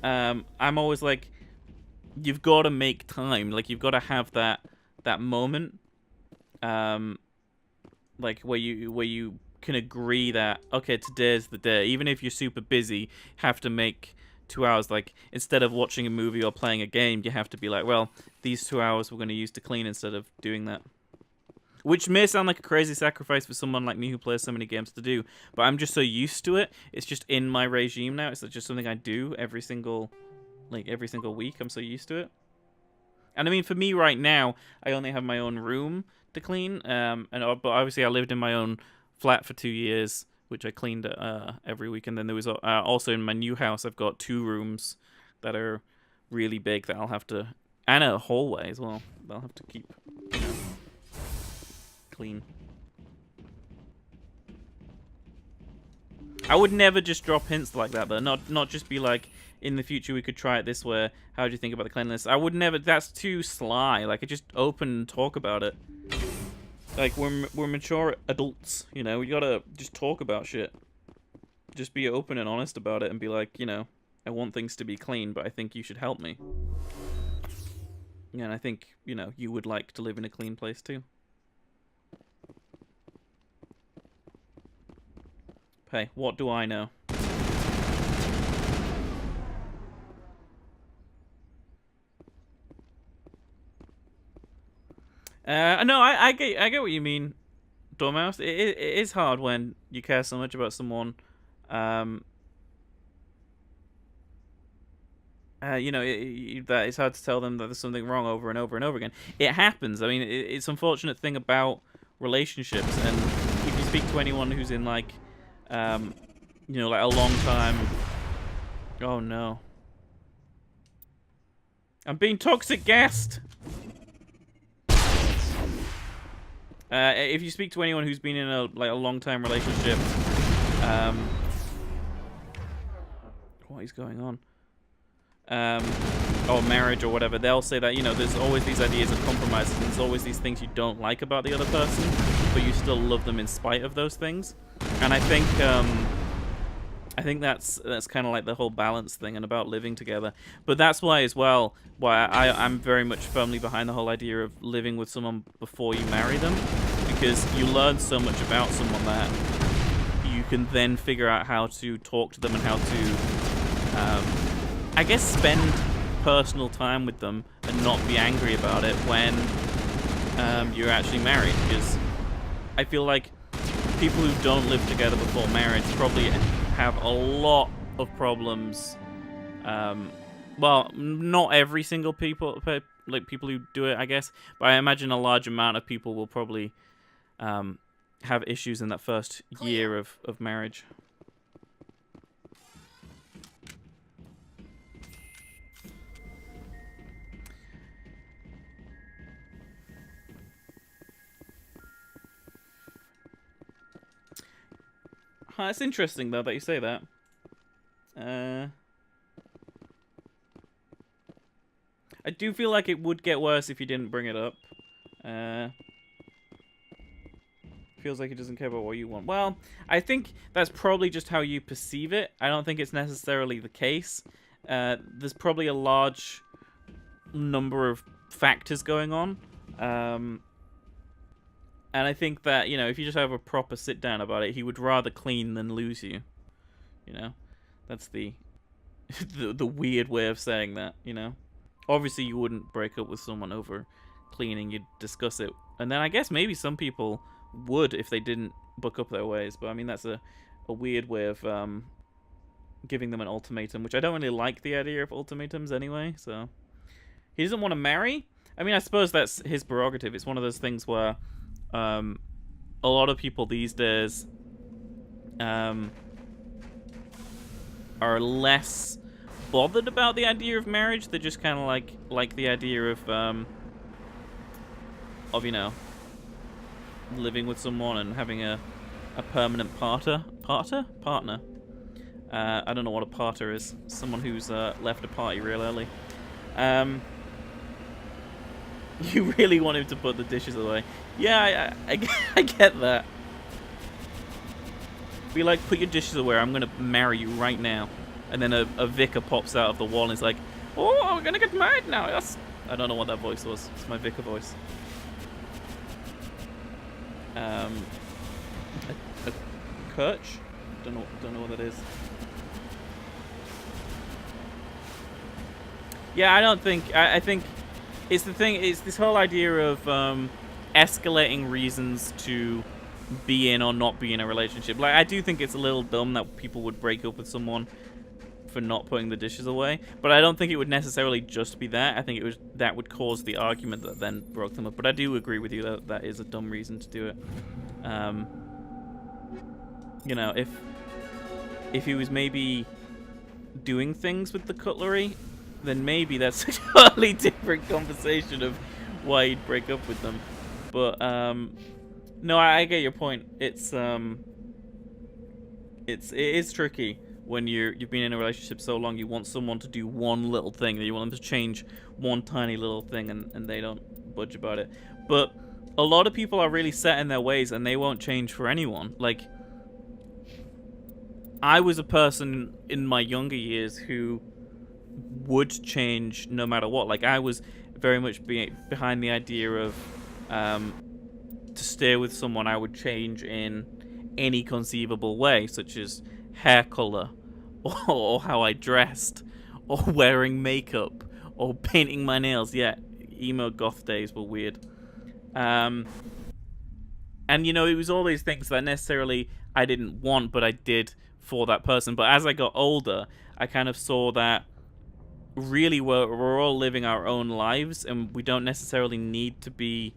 S1: I'm always like, you've got to make time. Like, you've got to have that moment, like where you can agree that, okay, today's the day. Even if you're super busy, have to make 2 hours. Like, instead of watching a movie or playing a game, you have to be like, well, these 2 hours we're going to use to clean instead of doing that. Which may sound like a crazy sacrifice for someone like me who plays so many games to do, but I'm just so used to it. It's just in my regime now. It's just something I do every single week. I'm so used to it. And I mean, for me right now, I only have my own room to clean. But obviously I lived in my own flat for 2 years, which I cleaned every week. And then there was also in my new house, I've got 2 rooms that are really big that I'll have to, and a hallway as well. I'll have to keep, you know, clean. I would never just drop hints like that, though. Not just be like, in the future we could try it this way. How do you think about the cleanliness? I would never. That's too sly. Like, I just open and talk about it. Like, we're mature adults, you know. We gotta just talk about shit. Just be open and honest about it, and be like, you know, I want things to be clean, but I think you should help me. Yeah, and I think, you know, you would like to live in a clean place too. Hey, what do I know? No, I get what you mean, Dormouse. It is hard when you care so much about someone. That it's hard to tell them that there's something wrong over and over and over again. It happens. I mean, it's an unfortunate thing about relationships, and if you speak to anyone who's in like, like a long time. Oh no! I'm being toxic gassed. If you speak to anyone who's been in a long-time relationship, what is going on? Or marriage or whatever, they'll say that, there's always these ideas of compromises, and there's always these things you don't like about the other person, but you still love them in spite of those things. And I think that's kind of like the whole balance thing and about living together. But that's why as well, I'm very much firmly behind the whole idea of living with someone before you marry them, because you learn so much about someone that you can then figure out how to talk to them and how to I guess spend personal time with them and not be angry about it when you're actually married, because I feel like people who don't live together before marriage probably have a lot of problems. Well, not every single people who do it, I guess, but I imagine a large amount of people will probably have issues in that first year of marriage. It's interesting, though, that you say that. I do feel like it would get worse if you didn't bring it up. Feels like he doesn't care about what you want. Well, I think that's probably just how you perceive it. I don't think it's necessarily the case. There's probably a large number of factors going on. And I think that, if you just have a proper sit down about it, he would rather clean than lose you. That's the the weird way of saying that, Obviously, you wouldn't break up with someone over cleaning. You'd discuss it. And then I guess maybe some people would if they didn't buck up their ways. But, I mean, that's a weird way of giving them an ultimatum, which I don't really like the idea of ultimatums anyway. So, he doesn't want to marry? I mean, I suppose that's his prerogative. It's one of those things where a lot of people these days are less bothered about the idea of marriage. They just kind of like the idea of living with someone and having a permanent partner. I don't know what a parter is. Someone who's left a party real early. You really want him to put the dishes away. Yeah, I get that. Be like, put your dishes away, I'm gonna marry you right now. And then a vicar pops out of the wall and is like, oh, we're gonna get married now. Yes. I don't know what that voice was. It's my vicar voice. A Kirch? Don't know what that is. Yeah, I don't think. I think it's the thing. It's this whole idea of escalating reasons to be in or not be in a relationship. Like, I do think it's a little dumb that people would break up with someone for not putting the dishes away, but I don't think it would necessarily just be that. I think that would cause the argument that then broke them up. But I do agree with you that that is a dumb reason to do it. If he was maybe doing things with the cutlery, then maybe that's a totally different conversation of why he'd break up with them. But no, I get your point. It is tricky when you've been in a relationship so long. You want someone to do one little thing, you want them to change one tiny little thing, and they don't budge about it. But a lot of people are really set in their ways, and they won't change for anyone. Like, I was a person in my younger years who would change no matter what. Like, I was very much behind the idea of to stay with someone, I would change in any conceivable way, such as hair color, or how I dressed, or wearing makeup, or painting my nails. Yeah, emo goth days were weird. And, you know, it was all these things that necessarily I didn't want, but I did for that person. But as I got older, I kind of saw that really we're all living our own lives, and we don't necessarily need to be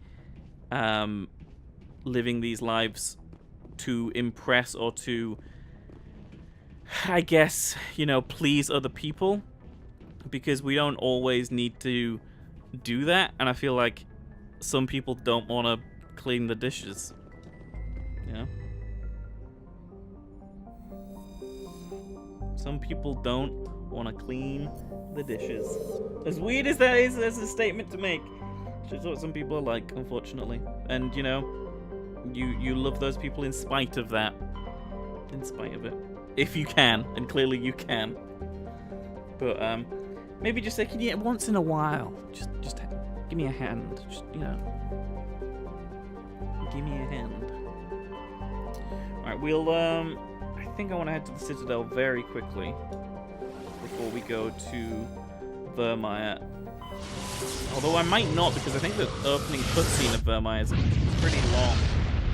S1: living these lives to impress or to, I guess, you know, please other people, because we don't always need to do that. And I feel like some people don't want to clean the dishes, you know? Some people don't want to clean the dishes. As weird as that is as a statement to make, it's just what some people are like, unfortunately. And, you know, you love those people in spite of that. In spite of it. If you can, and clearly you can. But, maybe just like, yeah, once in a while, just give me a hand. Just, you know, give me a hand. Alright, we'll, I think I want to head to the Citadel very quickly before we go to Vermeer. Although I might not, because I think the opening cutscene of Vermeer is pretty long.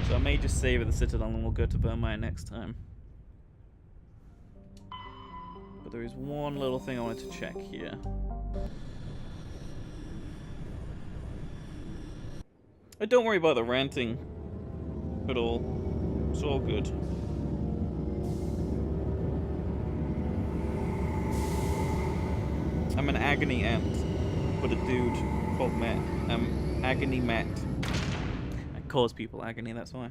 S1: So I may just save at the Citadel and we'll go to Vermeer next time. But there is one little thing I wanted to check here. Don't worry about the ranting at all. It's all good. I'm an agony ant, but a dude called Matt. I'm Agony Matt. I cause people agony, that's why.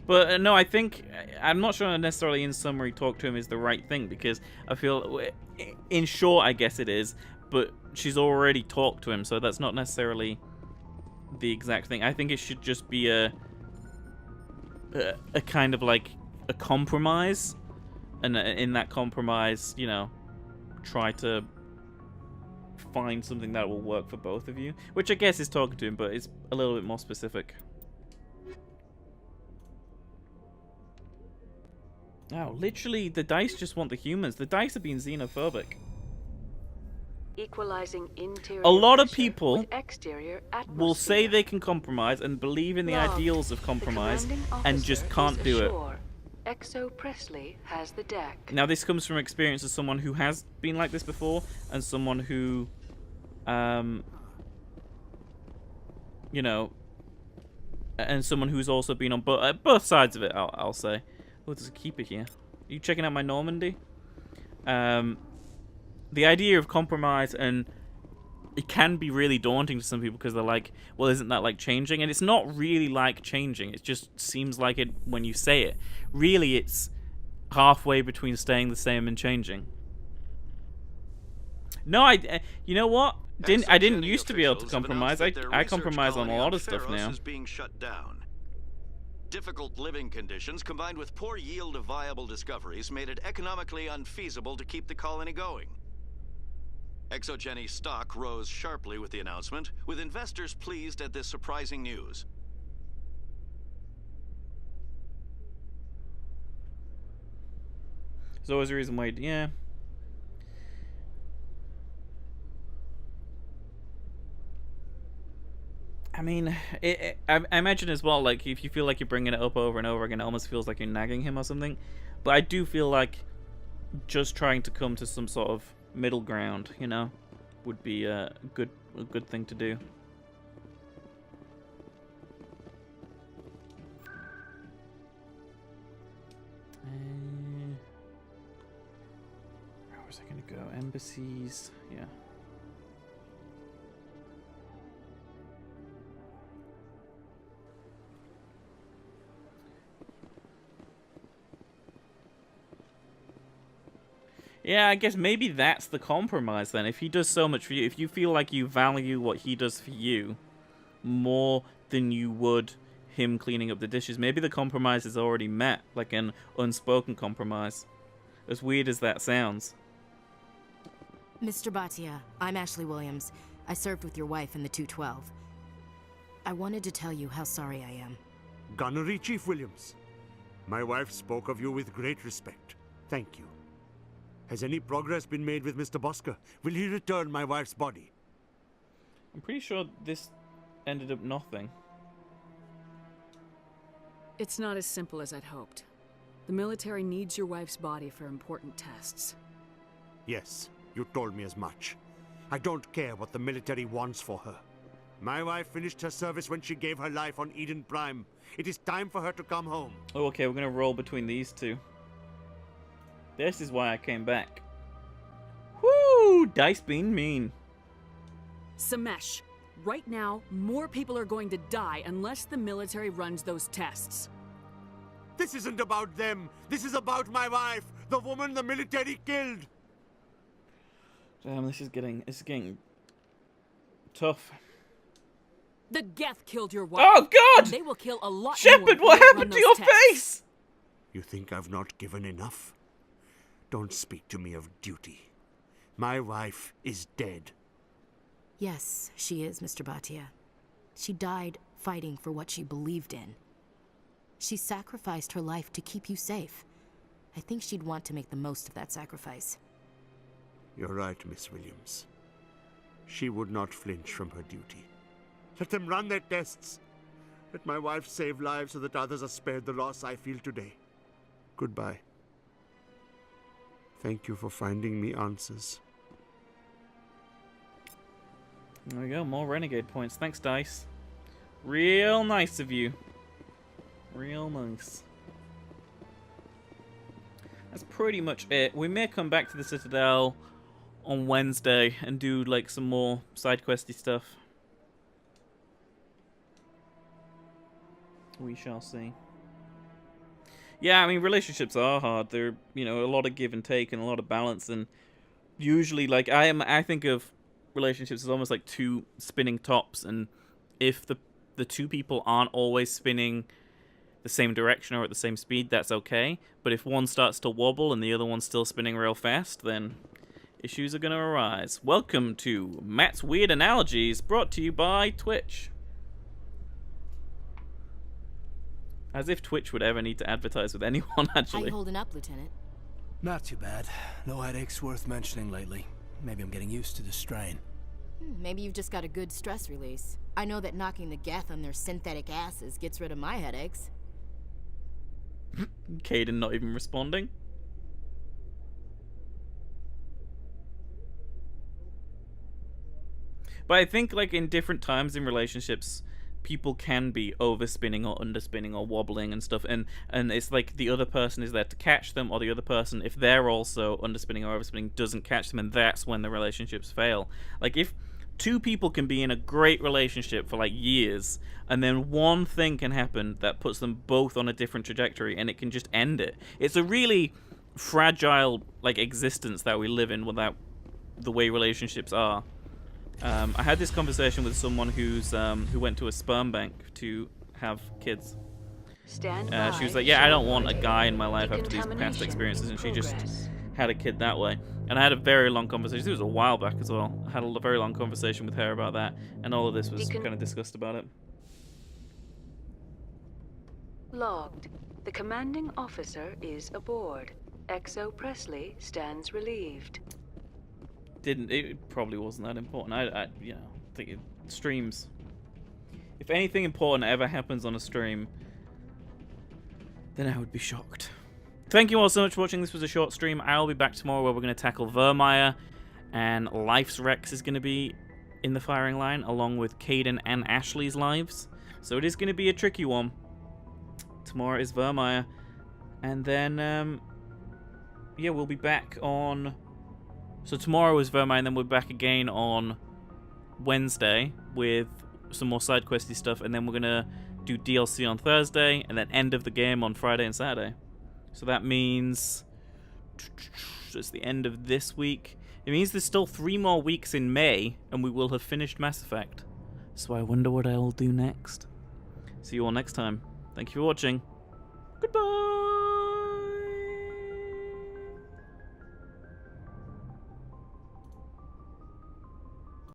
S1: But no, I think, I'm not sure necessarily in summary talk to him is the right thing, because I feel, in short I guess it is, but she's already talked to him, so that's not necessarily the exact thing. I think it should just be a kind of like a compromise, and in that compromise, you know, try to find something that will work for both of you, which I guess is talking to him, but it's a little bit more specific. Oh, literally, the dice just want the humans. The dice are being xenophobic.
S10: Equalizing interior
S1: a lot of
S10: pressure
S1: people
S10: with exterior
S1: will say
S10: atmosphere.
S1: they can compromise and believe in the
S10: Logged.
S1: ideals of
S10: The
S1: compromise
S10: commanding
S1: and just
S10: officer
S1: can't
S10: is
S1: do it.
S10: ashore. Exo Presley has the deck.
S1: Now, this comes from experience as someone who has been like this before, and someone who, you know, and someone who's also been on both sides of it, I'll say. Oh, there's a keeper here. Are you checking out my Normandy? The idea of compromise, and it can be really daunting to some people because they're like, well, isn't that like changing? And it's not really like changing. It just seems like it when you say it. Really, it's halfway between staying the same and changing. No, you know what? I didn't used to be able to compromise. I compromise on a lot of stuff now.
S11: Is being shut down. Difficult living conditions combined with poor yield of viable discoveries made it economically unfeasible to keep the colony going. Exogeny stock rose sharply with the announcement, with investors pleased at this surprising news.
S1: There's always a reason why, yeah. I mean, I imagine as well, like, if you feel like you're bringing it up over and over again, it almost feels like you're nagging him or something. But I do feel like just trying to come to some sort of middle ground, you know, would be a good thing to do. Where was I gonna go? Embassies, yeah. Yeah, I guess maybe that's the compromise then. If he does so much for you, if you feel like you value what he does for you more than you would him cleaning up the dishes, maybe the compromise is already met, like an unspoken compromise. As weird as that sounds.
S7: Mr. Bhatia, I'm Ashley Williams. I served with your wife in the 212. I wanted to tell you how sorry I am.
S12: Gunnery Chief Williams. My wife spoke of you with great respect. Thank you. Has any progress been made with Mr. Bosker? Will he return my wife's body?
S1: I'm pretty sure this ended up nothing.
S3: It's not as simple as I'd hoped. The military needs your wife's body for important tests.
S12: Yes, you told me as much. I don't care what the military wants for her. My wife finished her service when she gave her life on Eden Prime. It is time for her to come home.
S1: Oh, okay, we're gonna roll between these two. This is why I came back. Woo! Dice being mean.
S3: Samesh, right now, more people are going to die unless the military runs those tests.
S12: This isn't about them. This is about my wife, the woman the military killed.
S1: Damn, this is getting tough.
S3: The Geth killed your wife.
S1: Oh God!
S3: And they will kill a lot
S1: Shepard,
S3: more.
S1: what happened to your
S3: tests.
S1: face?
S12: You think I've not given enough? Don't speak to me of duty. My wife is dead.
S7: Yes, she is, Mr. Bhatia. She died fighting for what she believed in. She sacrificed her life to keep you safe. I think she'd want to make the most of that sacrifice.
S12: You're right, Miss Williams. She would not flinch from her duty. Let them run their tests. Let my wife save lives so that others are spared the loss I feel today. Goodbye. Thank you for finding me answers.
S1: There we go, more renegade points. Thanks, Dice. Real nice of you. Real nice. That's pretty much it. We may come back to the Citadel on Wednesday and do like some more side questy stuff. We shall see. Yeah, I mean, relationships are hard. They're, you know, a lot of give and take and a lot of balance. And usually, like, I think of relationships as almost like two spinning tops. And if the two people aren't always spinning the same direction or at the same speed, that's okay. But if one starts to wobble and the other one's still spinning real fast, then issues are going to arise. Welcome to Matt's Weird Analogies, brought to you by Twitch. As if Twitch would ever need to advertise with anyone, actually.
S7: How you holding up, Lieutenant?
S4: Not too bad. No headaches worth mentioning lately. Maybe I'm getting used to the strain.
S7: Maybe you've just got a good stress release. I know that knocking the Geth on their synthetic asses gets rid of my headaches.
S1: Caden not even responding. But I think, like, in different times in relationships, people can be overspinning or underspinning or wobbling and stuff, and it's like the other person is there to catch them, or the other person, if they're also underspinning or overspinning, doesn't catch them, and that's when the relationships fail. Like, if two people can be in a great relationship for like years, and then one thing can happen that puts them both on a different trajectory, and it can just end it. It's a really fragile, like, existence that we live in without the way relationships are. I had this conversation with someone who went to a sperm bank to have kids. She was like, yeah, I don't want a guy in my life after these past experiences, and she just had a kid that way. And I had a very long conversation. It was a while back as well. I had a very long conversation with her about that, and all of this was kind of discussed about it.
S10: Logged. The commanding officer is aboard. XO Presley stands relieved.
S1: It probably wasn't that important. I you know, think streams. If anything important ever happens on a stream, then I would be shocked. Thank you all so much for watching. This was a short stream. I'll be back tomorrow where we're going to tackle Vermeer, and Life's Rex is going to be in the firing line along with Caden and Ashley's lives. So it is going to be a tricky one. Tomorrow is Vermeer, and then yeah, we'll be back on. So tomorrow is Vermeer, and then we're back again on Wednesday with some more side questy stuff, and then we're gonna do DLC on Thursday, and then end of the game on Friday and Saturday. So that means it's the end of this week. It means there's still 3 more weeks in May, and we will have finished Mass Effect. So I wonder what I'll do next. See you all next time. Thank you for watching. Goodbye!